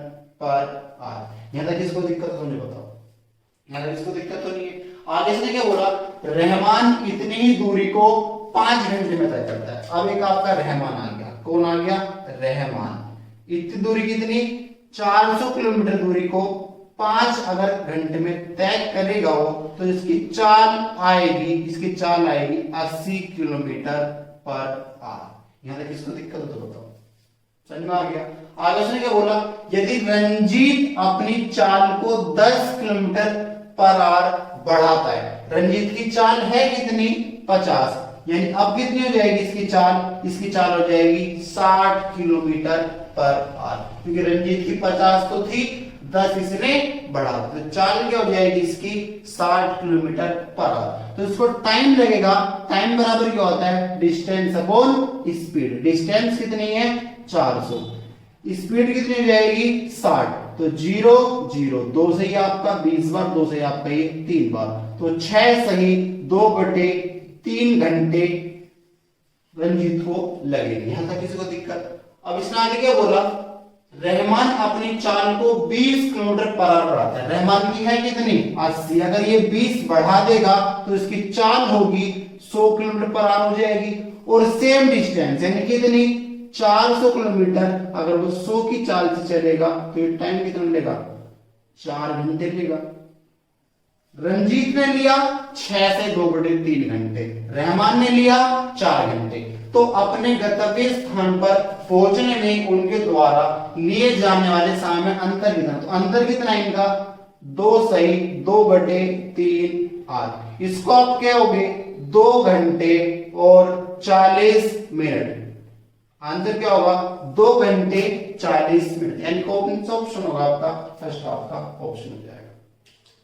[SPEAKER 1] पर आवर। यहां तक इसको दिक्कत तो नहीं, बताओ यहां तक इसको दिक्कत तो नहीं है। आगे इसने क्या बोला, रहमान इतनी ही दूरी को 5 घंटे में तय करता है। अब एक आपका रहमान आ गया, कौन आ गया रहमान, इतनी दूरी कितनी 400 किलोमीटर दूरी को 5 अगर घंटे में तय करेगा वो, तो इसकी चाल आएगी 80 किलोमीटर पर आवर। यहां तक इसको दिक्कत तो बताओ, समझ में आ गया। आगे उसने क्या बोला, यदि रंजीत अपनी चाल को 10 किलोमीटर पर आवर बढ़ाता है, रंजीत की चाल है कितनी 50, यानी अब कितनी हो जाएगी इसकी चाल हो जाएगी 60 किलोमीटर पर आवर, क्योंकि रंजीत की 50 तो थी, 10 इसने बढ़ा, तो चाल क्या हो जाएगी इसकी 60 किलोमीटर पर आवर। तो इसको टाइम लगेगा, टाइम बराबर क्या होता है डिस्टेंस अपॉन स्पीड, डिस्टेंस कितनी है 400, स्पीड कितनी हो जाएगी 60, तो 0 0 2 सही आपका 20 बार, 2 सही आपका ये 3 बार, तो 6 सही 2/3 घंटे रंजीत को लगेंगे। यहां तक किसी को दिक्कत। अब इसने आगे क्या बोला, रहमान अपनी चाल को 20 किलोमीटर पर आवर बढ़ाता है, रहमान की है कितनी 80, अगर ये 20 बढ़ा देगा तो इसकी चाल होगी 100 किलोमीटर पर आवर हो जाएगी, और सेम डिस्टेंस यानी कितनी 400 किलोमीटर, अगर वो 100 की चाल से चलेगा तो ये टाइम कितना लेगा 4 घंटे लेगा। रंजीत ने लिया 6 से 2/3 घंटे, रहमान ने लिया 4 घंटे, तो अपने गंतव्य स्थान पर पहुंचने में उनके द्वारा लिए जाने वाले समय में अंतर कितना, तो अंतर कितना इनका 2 सही 2/3 आर, इसको आप क्या होगे 2 घंटे और 40 मिनट, आंसर क्या होगा 2 घंटे 40 मिनट, यानी कौन सा ऑप्शन होगा आपका फर्स्ट आपका ऑप्शन हो जाएगा।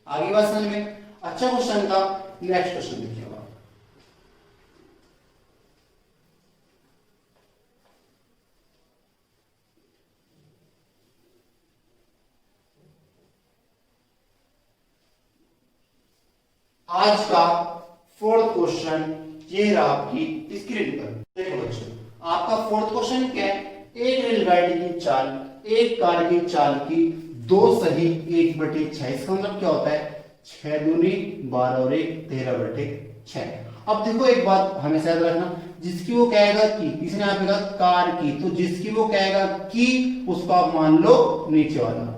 [SPEAKER 1] आगे बात समझ में, अच्छा क्वेश्चन था। नेक्स्ट क्वेश्चन देखिएगा, आज का 4th क्वेश्चन ये रहा आपकी स्क्रीन पर। देखो बच्चों, आपका 4th क्वेश्चन क्या है, एक रेलगाड़ी की चाल एक कार की चाल की 2 सही 1/6, इसका मतलब क्या होता है 6 दूनी 12 और 1 13/6। अब देखो एक बात हमेशा याद रखना, जिसकी वो कहेगा कि, किसी ने आप कहा कार की, तो जिसकी वो कहेगा कि उसको आप मान लो नीचे वाला,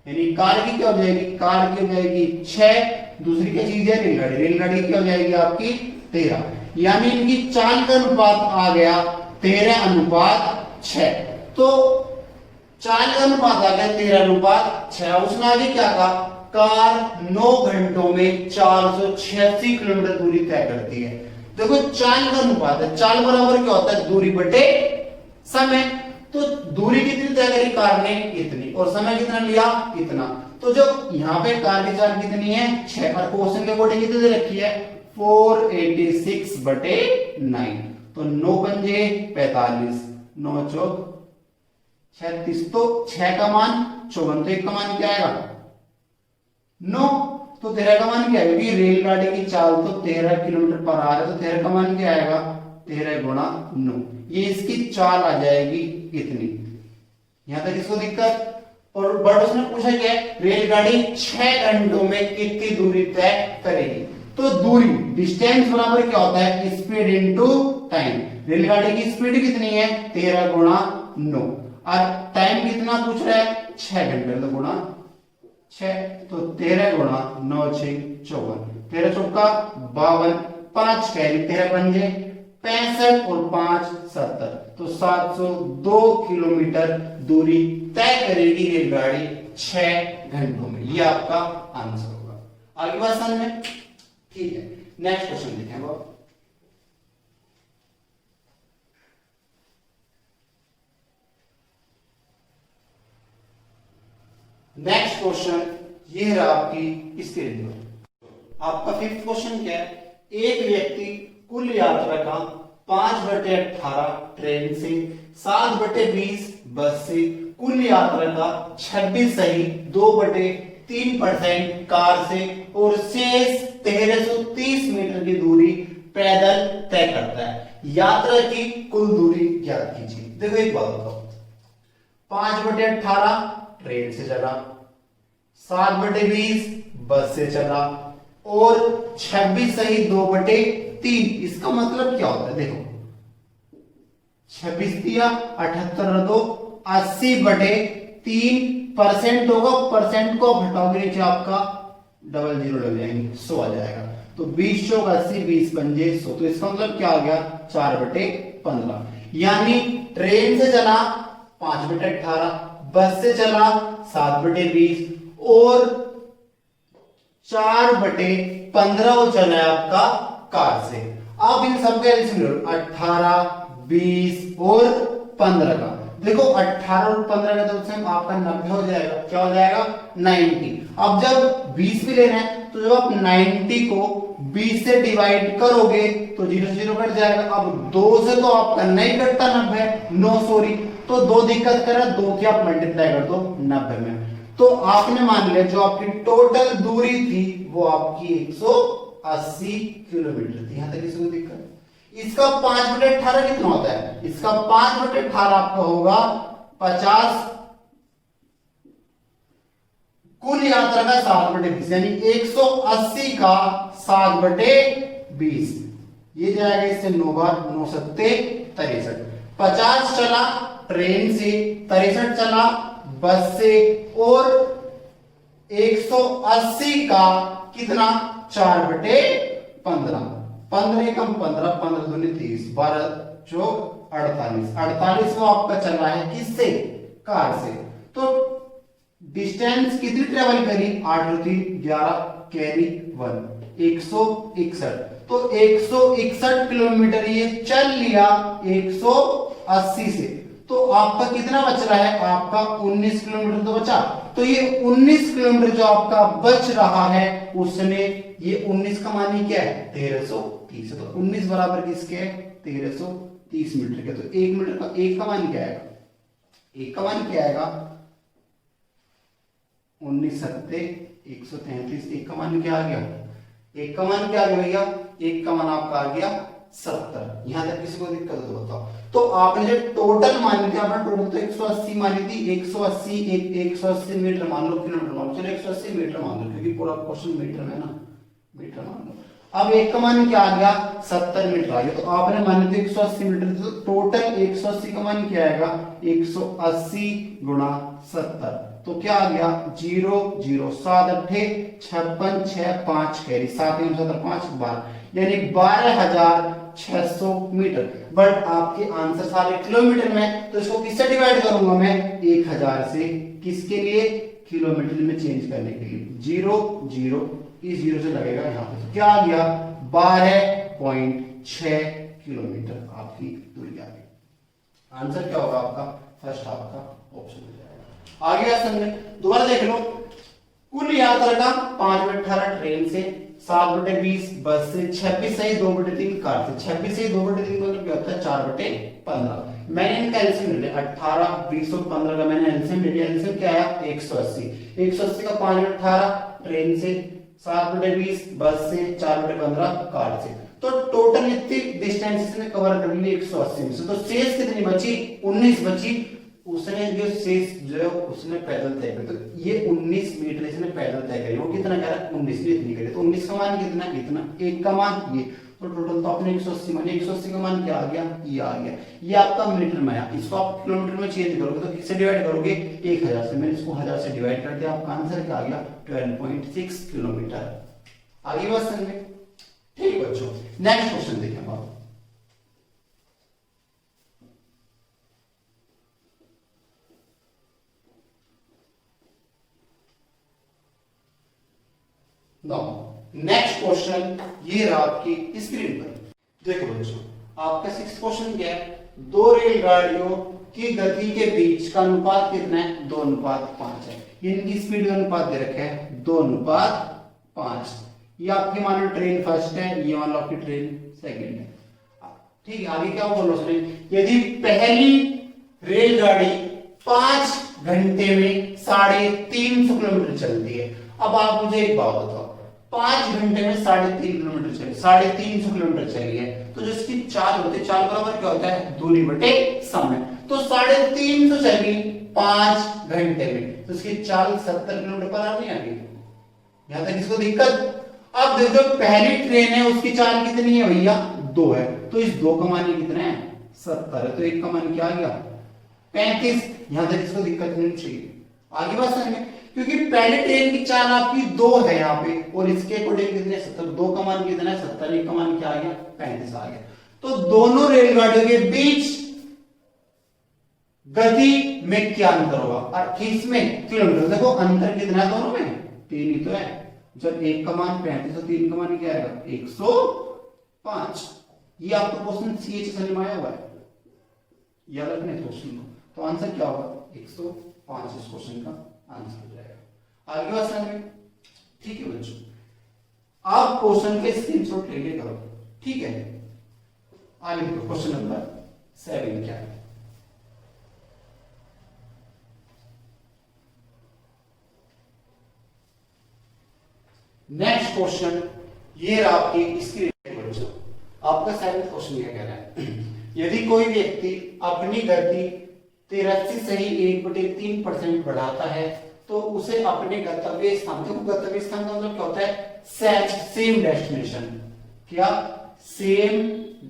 [SPEAKER 1] यानी कार की क्या हो जाएगी, कार की हो जाएगी 6, दूसरी क्या चीज है रेलगाड़ी, रेलगाड़ी क्या हो जाएगी आपकी 13, यानी इनकी चाल का अनुपात आ गया 13:6, तो चाल का अनुपात आ गया 13:6। उसने आगे क्या कहा, कार 9 घंटों में 486 किलोमीटर दूरी तय करती है। देखो चाल का अनुपात है, चाल बराबर क्या होता है दूरी बटे समय, तो दूरी कितनी तय करी कार ने इतनी, और समय कितना लिया इतना, तो जो यहाँ पे कार की चाल कितनी है 6, और क्वेश्चन के अकॉर्डिंग कितनी दे रखी है 486/9, तो 9 पंजे 45, 9 चौक 36, तो 6 का मान 54, तो 1 का मान क्या आएगा 9, तो 13 का मान क्या है, क्योंकि रेलगाड़ी की चाल तो 13 किलोमीटर पर आ रहा है, तो 13 का मान क्या आएगा 13 गुणा 9, ये इसकी चाल आ जाएगी इतनी। यहां तक इसको दिक्कत। और बट उसने पूछा क्या है, रेलगाड़ी 6 घंटों में कितनी दूरी तय करेगी, तो दूरी डिस्टेंस बराबर क्या होता है स्पीड इनटू टाइम, रेलगाड़ी की स्पीड कितनी है 13 गुणा 9, और टाइम कितना पूछ रहा है 6 घंटे, तो गुणा 6, तो 13 गुणा 9 6 54, 13 चौका 52, 5 कैरी 13 पंजे 65 और 5 70, तो 702 किलोमीटर दूरी तय करेगी रेलगाड़ी 6 घंटों में, ये आपका आंसर होगा। आगे बात समझ में, ठीक है। नेक्स्ट क्वेश्चन देखें आप, नेक्स्ट क्वेश्चन ये रहा आपकी स्क्रीन पर। आपका 5th क्वेश्चन क्या है, एक व्यक्ति कुल यात्रा का 5/18 ट्रेन से, 7/20 बस से, कुल यात्रा का 26 सही 2/3% कार से, और शेष 1330 मीटर की दूरी पैदल तय करता है, यात्रा की कुल दूरी ज्ञात कीजिए। देखो एक बात बताओ, 5/18 ट्रेन से चला, 7/20 बस से चला, और 26 सही 2/3, इसका मतलब क्या होता है, देखो 26 दिया 78 2 80/3% होगा, परसेंट को हटाओगे नीचे आपका 00 लग जाएंगे, 100 आ जाएगा, तो 20 चौक 80 20 पंजे 100, तो इसका मतलब क्या आ गया 4/15, यानी ट्रेन से चला 5/18, बस से चला 7/20 और 4/15 वो चला है आपका कार से। आप इन सबका एलसीएम लो, 18, 20 और 15 का। देखो 18 और 15 का तो एलसीएम आपका 90 हो जाएगा। क्या हो जाएगा? 90। अब जब 20 भी लेना है तो जब आप 90 को 20 से डिवाइड करोगे तो 0 0 कट जाएगा। अब 2 से तो आपका नहीं कटता 90, नो सॉरी, तो 2 दिक्कत करा, 2 की आप मल्टीप्लाई कर दो 90 में। तो आपने मान लिया जो आपकी टोटल दूरी थी वो आपकी 180 किलोमीटर थी। यहां तक किसी को दिक्कत? इसका 5/18 कितना होता है? इसका 5/18 आपका होगा 50, कुल यात्रा का 7/20, यानी 180 का 7/20। ये जाएगा इससे 9 बार 9 सत्ते 63। 50 चला ट्रेन से, 63 चला बस से और 180 का कितना? 4/15। 15 कम 15, 15 दूनी 30, 12 जो 48, 48 वो आपका चल रहा है किससे? कार से। तो डिस्टेंस कितनी ट्रेवल करी? 8 और 3 11, कैरी 1, 161। तो 161 किलोमीटर ये चल लिया 180 से। तो आपका कितना बच रहा है? आपका 19 किलोमीटर तो बचा। तो ये 19 किलोमीटर जो आपका बच रहा है उसने, ये 19 का मान क्या है? 1330। तो 19 बराबर किसके है? 1330 मीटर के। तो 1 मीटर का 1 का मान क्या आएगा? 1 का मान क्या आएगा? 19 सत्ते 133। 1 का मान क्या आ गया? 1 का मान क्या आ गया भैया? 1 का मान आपका आ गया 70। यहां तक किसी को दिक्कत हो तो बताओ। तो आपने जो टोटल मानी थी, आपने टोटल तो 180 मानी थी, 180 मीटर मान लो, किलोमीटर मान लो, चलो 180 मीटर मान लो क्योंकि पूरा क्वेश्चन मीटर में है ना, मीटर मान लो। अब 1 का मान क्या आ गया? 70 मीटर आ गया। तो आपने मानी थी 180 मीटर, तो टोटल 180 का मान क्या आएगा? 180 गुणा 70, तो क्या आ गया? 0 0 7 8 56 6 5 कैरी 7 7 5 12, यानी 12,600 मीटर। बट आपके आंसर सारे किलोमीटर में, तो इसको किससे डिवाइड करूंगा मैं? 1000 से। किसके लिए? किलोमीटर में चेंज करने के लिए। 0 0 इस 0 से लगेगा यहां पे, तो क्या आ गया? 12.6 किलोमीटर आपकी दूरी आ गई। आंसर क्या होगा आपका? फर्स्ट आपका ऑप्शन हो जाएगा। आगे समझे, दोबारा देख लो। कुल यात्रा का 5/18 ट्रेन से, 7/20 बस से, 26 सही 2/3 कार से। 26 सही 2/3 मतलब क्या होता है? 4/15। मैंने इनका एलसीएम ले लिया, 18 20 और 15 का मैंने एलसीएम ले लिया। एलसीएम क्या आया? 180। 180 का 5/18 ट्रेन से, 7/20 बस से, 4/15 कार से। तो टोटल इतनी डिस्टेंस इसने कवर कर ली 180 में से। तो शेष कितनी बची? 19 बची। उसने जो शेष जो उसने पैदल तय करी, तो ये 19 मीटर इसने पैदल तय करी। वो कितना कह रहा है? 19 ने इतनी करी। तो 19 का मान कितना? इतना। 1 का मान ये, तो टोटल तो आपने 180 माने। 180 का मान क्या आ गया? ये आ गया। ये आपका मीटर में आया। इसको आप किलोमीटर में चेंज करोगे तो किससे डिवाइड करोगे? 1000 से। मैंने इसको 1000 से डिवाइड कर दिया। आपका आंसर क्या आ गया? 12.6 किलोमीटर। आगे बात समझे? ठीक बच्चों, नेक्स्ट क्वेश्चन देखें आप। नेक्स्ट क्वेश्चन ये रहा आपकी स्क्रीन पर। देखो बच्चों, आपका 6th क्वेश्चन क्या है? दो रेलगाड़ियों की गति के बीच का अनुपात कितना है? 2:5 है। इनकी स्पीड का अनुपात दे रखा है 2:5। ये आपकी मान लो ट्रेन फर्स्ट है, ये मान लो आपकी ट्रेन सेकंड है। ठीक है, आगे क्या बोलो उसने? यदि पहली रेलगाड़ी 5 घंटे में 350 किलोमीटर चलती है। अब आप मुझे एक बात बताओ, 5 घंटे में 350 किलोमीटर चली, 350 किलोमीटर चली है, तो जो इसकी चाल होती है, चाल बराबर क्या होता है? दूरी बटे समय। तो 350 चली 5 घंटे में, तो इसकी चाल 70 किलोमीटर पर आवर नहीं आ गई? यहां तक इसको दिक्कत? अब जो पहली ट्रेन है उसकी चाल कितनी है भैया? 2 है। तो इस 2 का मान कितना है? 70 है। तो 1 का मान क्या आ गया? 35। यहां तक इसको दिक्कत नहीं चाहिए। आगे बात समझ में, क्योंकि पहले ट्रेन की चाल आपकी 2 है यहाँ पे, और इसके अकॉर्डिंग कितने? 70। 2 का मान कितना है? 70। 1 का मान क्या आ गया? 35 आ गया। तो दोनों रेलगाड़ियों के बीच गति में क्या अंतर होगा, और किसमें, किलोमीटर। देखो अंतर कितना है दोनों में, 3 ही तो है। जब एक का मान 35 तो 3 का मान क्या आएगा 105। ये आपका क्वेश्चन CHSL में आया हुआ है, याद रखना क्वेश्चन को। तो आंसर क्या होगा 105, इस क्वेश्चन का आंसर हो जाएगा। आगे बात समझ में, ठीक है बच्चों। आप क्वेश्चन के स्क्रीनशॉट लेके करो, ठीक है। आगे देखो क्वेश्चन नंबर 7 क्या है। नेक्स्ट क्वेश्चन ये रहा आपकी स्क्रीन पर बच्चों। आपका 7वां क्वेश्चन ये कह रहा है यदि कोई व्यक्ति अपनी गति 83 से ही 1/3% बढ़ाता है तो उसे अपने गंतव्य स्थान, देखो गंतव्य स्थान का मतलब क्या होता है, सेम डेस्टिनेशन। क्या, सेम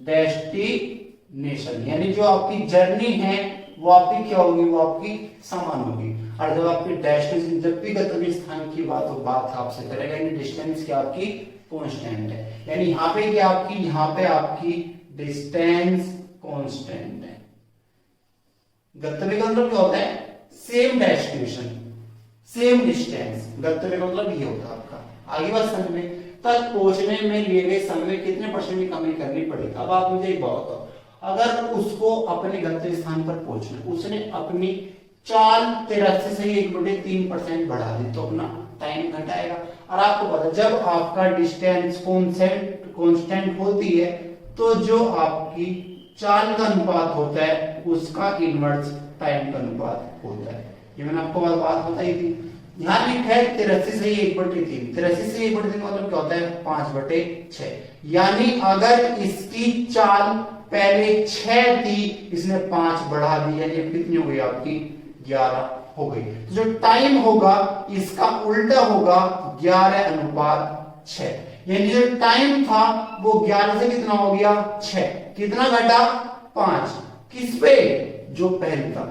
[SPEAKER 1] डेस्टिनेशन, यानी जो आपकी जर्नी है वो आपकी क्या होगी, वो आपकी समान होगी। और जब आपकी डेस्टिनेशन, जब भी गंतव्य स्थान की बात हो, बात आपसे करेगा, यानी डिस्टेंस क्या आपकी कांस्टेंट है। यानी यहाँ पे क्या आपकी, यहाँ पे आपकी डिस्टेंस कांस्टेंट है। गंतव्य का मतलब क्या होता है, सेम डेस्टिनेशन, सेम डिस्टेंस। गंतव्य का मतलब ये होता है आपका। आगे बात समझ में, तक पहुंचने में लिए गए समय में कितने % की कमी करनी पड़ेगी। अब आप मुझे एक बात बताओ, अगर उसको अपने गंतव्य स्थान पर पहुंचना, उसने अपनी चाल 83 से 1/3% बढ़ा दी तो अपना टाइम घटाएगा। और आपको पता, जब आपका डिस्टेंस कांस्टेंट होती है तो जो आपकी चाल का अनुपात होता है उसका इनवर्स टाइम का अनुपात होता है। ये मैंने आपको बात बताई थी। यहाँ लिखा है 83 से 1/3, 83 से 1/3 मतलब क्या होता है 5/6। यानी अगर इसकी चाल पहले 6 थी, इसने 5 बढ़ा दी, यानी कितनी हो गई आपकी 11 हो गई। तो जो टाइम होगा इसका उल्टा होगा 11:6। यानी जो टाइम था वो 11 से कितना हो गया 6, कितना घटा 5। किस पे, जो पहले था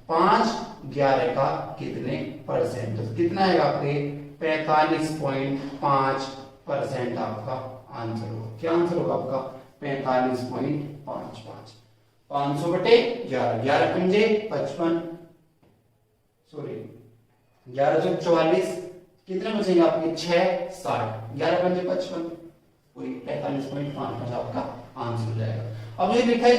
[SPEAKER 1] 5, 11 का कितने %, तो कितना है आपके 45.5% आपका आंसर होगा। क्या आंसर होगा आपका 45.55। 500/11, 11 पंजे 55, सॉरी 11 चौक 44, कितने बचेंगे आपके 6, 60, 11 पंजे 55, वही 45.55 आपका आंसर हो जाएगा। अब ये लिखा है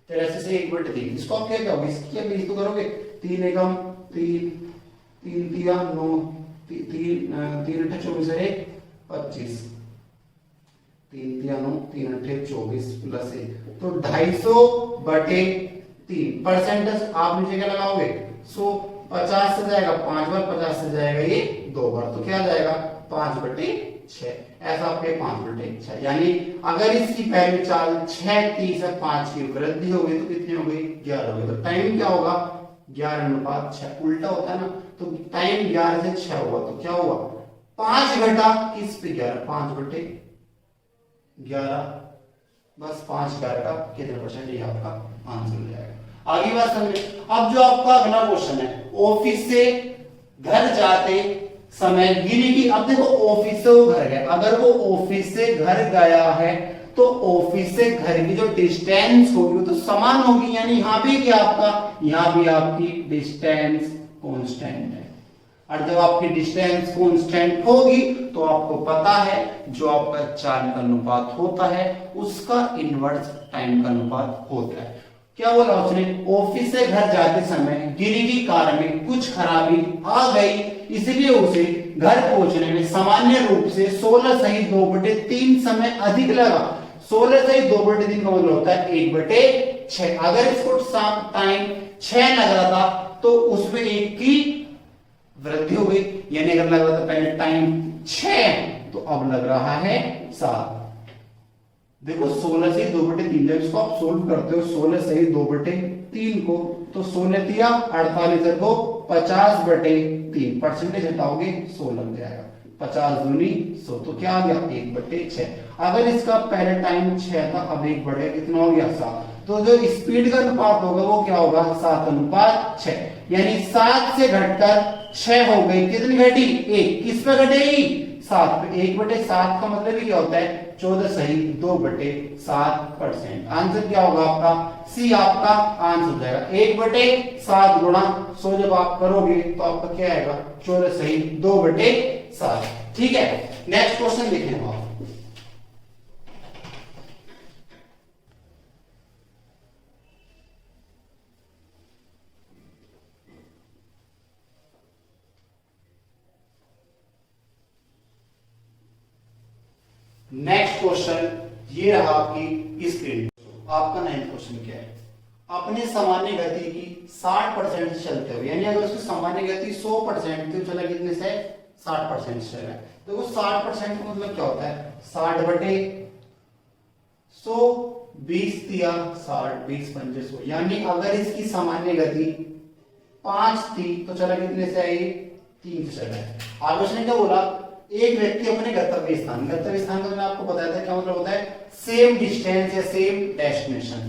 [SPEAKER 1] 83 से 1/3, इसको आप क्या कहोगे, इसकी क्या बेइज्जती करोगे, 3 एकम 3, 3 तिया 9, 3 8 24 है 25, 3 तिया 9, 3 8 24 प्लस 1, तो 250/3 परसेंटेज आप नीचे क्या लगाओगे 100, 50 से जाएगा 5 बार, 50 से जाएगा ये 2 बार, तो क्या जाएगा 5/6। ऐसा आपके 5/6। यानी अगर इसकी पहली चाल 6 थी से 5 की वृद्धि हो गई तो कितनी हो गई 11 हो गई। तो टाइम क्या होगा 11:6, उल्टा होता है ना, तो टाइम 11 से 6 हुआ तो क्या हुआ 5 घटा किस पे 11, 5/11, बस 5 11 का कितने %, ये आपका आंसर हो जाएगा। आगे बात समझे। अब जो आपका अगला क्वेश्चन है, ऑफिस से घर जाते समय गिनी की। अब देखो ऑफिस से वो घर गया, अगर वो ऑफिस से घर गया है तो ऑफिस से घर की जो डिस्टेंस होगी वो तो समान होगी। यानी यहाँ भी क्या आपका, यहाँ भी आपकी डिस्टेंस कांस्टेंट है। और जब आपकी डिस्टेंस कांस्टेंट होगी तो आपको पता है जो आपका चाल का अनुपात होता है उसका इनवर्स टाइम का अनुपात होता है। क्या बोला उसने, ऑफिस से घर जाते समय गिरी की कार में कुछ खराबी आ गई, इसलिए उसे घर पहुंचने में सामान्य रूप से 16 सही 2/3 समय अधिक लगा। 16 सही 2/3 का मतलब होता है 1/6। अगर इसको टाइम 6 लग रहा था तो उसमें 1 की वृद्धि हो गई, यानी अगर लग रहा था पहले टाइम 6 तो अब लग रहा है 7। देखो 16 से 2/3, जब इसको आप सोल्व करते हो 16 से 2/3 को, तो 16 तिया 48 को 50/3 परसेंटेज हटाओगे 16 लग जाएगा, 50 दूनी 100, तो क्या आ गया 1/6। अगर इसका पहले टाइम 6 था, अब 1 बढ़ेगा, कितना हो गया 7। तो जो स्पीड का अनुपात होगा वो क्या होगा 7:6। यानी 7 से घटकर 6 हो गई, कितनी घटी 1, किस पे घटेगी 7, 1/7 का मतलब ही क्या होता है 14 सही 2/7%। आंसर क्या होगा आपका सी आपका आंसर हो जाएगा। 1/7 गुणा 100 जब आप करोगे तो आपका क्या आएगा 14 सही 2/7। ठीक है, नेक्स्ट क्वेश्चन देखें आप। नेक्स्ट क्वेश्चन ये रहा आपकी स्क्रीन। आपका 9th क्वेश्चन क्या है, अपने सामान्य गति की 60% से चलते हुए, यानी अगर उसकी सामान्य गति 100% थी, चला कितने से 60% से चला। देखो 60% का मतलब क्या होता है 60/100, 20 दिया 60, 20 पंजे 100, यानी अगर इसकी सामान्य गति 5 थी तो चला कितने से आई 3 से चला। आगे उसने क्या बोला, एक व्यक्ति अपने गंतव्य स्थान का मैंने आपको बताया था क्या मतलब होता है सेम डिस्टेंस या सेम डेस्टिनेशन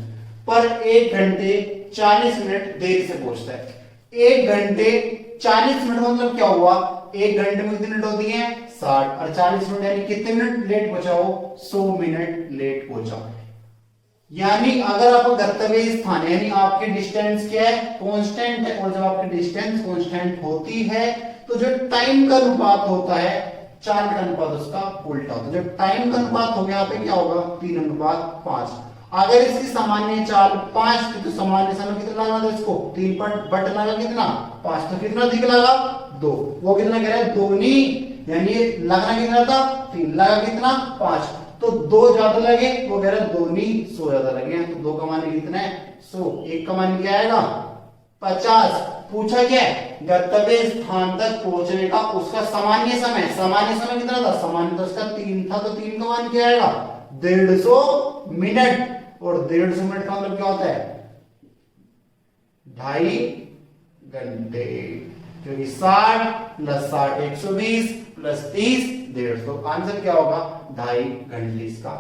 [SPEAKER 1] पर 1 घंटे 40 मिनट देरी से पहुंचता है। 1 घंटे 40 मिनट मतलब क्या हुआ, 1 घंटे में कितने मिनट होती हैं 60 और 40 मिनट यानी कितने मिनट लेट पहुंचा हो 100 मिनट लेट पहुंचा। यानी अगर आपका गंतव्य स्थान यानी आपकी डिस्टेंस क्या है कांस्टेंट है, और जब आपकी डिस्टेंस कांस्टेंट होती है तो जो टाइम का अनुपात होता है चाल का अनुपात उसका उल्टा होता है। जब टाइम का अनुपात हो गया यहाँ पे क्या होगा 3:5। अगर इसकी सामान्य चाल 5 थी तो सामान्य समय कितना लगा था इसको 3 बट लगा कितना 5, तो कितना अधिक लगा 2, वो कितना कह रहा है 2 नहीं, यानी लगना कितना था 3, लगा कितना 5, तो 2 ज्यादा लगे, वो कह रहा है 2 नहीं 100 ज्यादा लगे, तो 2 का मान कितना है 100, 1 का मान क्या आएगा 50। पूछा क्या है गंतव्य स्थान तक पहुंचने का उसका सामान्य समय कितना था, सामान्य तो उसका 3 था, तो 3 का मान क्या आएगा 150 मिनट, और 150 मिनट का मतलब क्या होता है 2.5 घंटे, क्योंकि 60 + 60 120 + 30 150, आंसर क्या होगा 2.5 घंटे इसका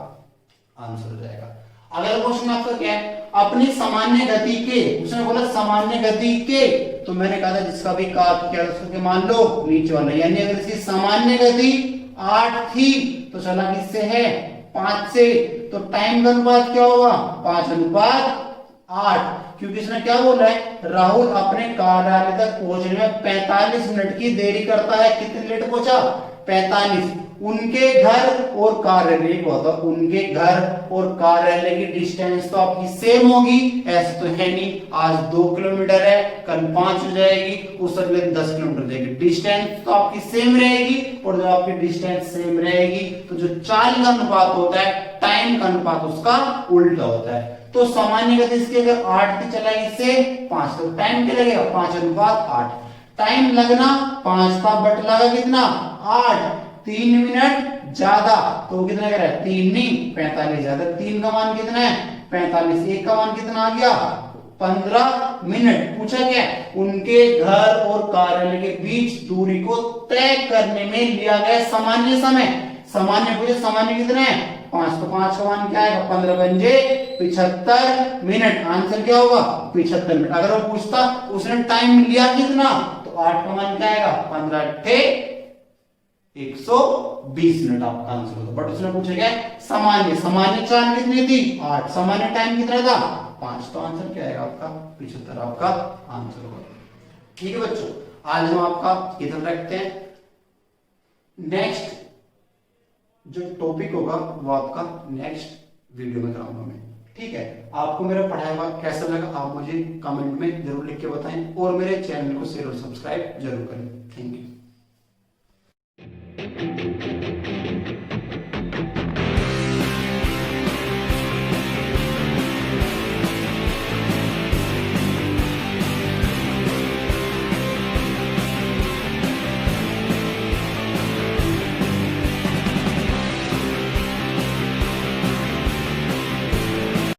[SPEAKER 1] आंसर हो जाएगा। अगला क्वेश्चन आपका क्या है, अपनी सामान्य गति के, उसने बोला सामान्य गति के, तो मैंने कहा था जिसका भी का क्या उसको मान लो नीचे वाला, यानी अगर इसकी सामान्य गति 8 थी तो चला किससे है 5 से, तो टाइम का अनुपात क्या होगा 5:8, क्योंकि इसने क्या बोला है राहुल अपने कार्यालय तक पहुंचने में 45 मिनट की देरी करता है। कितने लेट पहुंचा 45। उनके घर और कार्यालय को होता, उनके घर और कार्यालय की डिस्टेंस तो आपकी सेम होगी, ऐसे तो है नहीं, आज 2 किलोमीटर है कल 5 हो जाएगी, उस अगले 10 किलोमीटर जाएगी, डिस्टेंस तो आपकी सेम रहेगी, और जब आपकी डिस्टेंस सेम रहेगी तो जो चाल का अनुपात होता है टाइम का अनुपात उसका उल्टा होता है। तो सामान्य गति इसकी अगर 8 की चलाई इससे 5, तो टाइम क्या लगेगा 5:8, टाइम लगना 5 था बट लगा कितना 8, 3 मिनट ज्यादा, तो कितना कह रहा है 3 नहीं 45 ज्यादा, 3 का मान कितना है 45, 1 का मान कितना आ गया 15 मिनट। पूछा क्या उनके घर और कार्यालय के बीच दूरी को तय करने में लिया गया सामान्य समय, सामान्य पूछे सामान्य कितना है 5, तो 5 का मान क्या आएगा 15 पंजे 75 मिनट, आंसर क्या होगा 75 मिनट। अगर वो पूछता उसने टाइम लिया कितना, तो 8 का मान क्या आएगा 15 120 मिनट आपका आंसर होगा। बट उसने पूछा क्या सामान्य चाल कितनी थी 8, सामान्य टाइम कितना था 5, तो आंसर क्या आएगा आपका 75 आपका आंसर होगा। ठीक है बच्चों, आज हम आपका इधर रखते हैं, नेक्स्ट जो टॉपिक होगा वो आपका नेक्स्ट वीडियो में कराऊंगा मैं। ठीक है, आपको मेरा पढ़ाया हुआ कैसा लगा आप मुझे कमेंट में जरूर लिख के बताएं, और मेरे चैनल को शेयर और सब्सक्राइब जरूर करें। Thank you.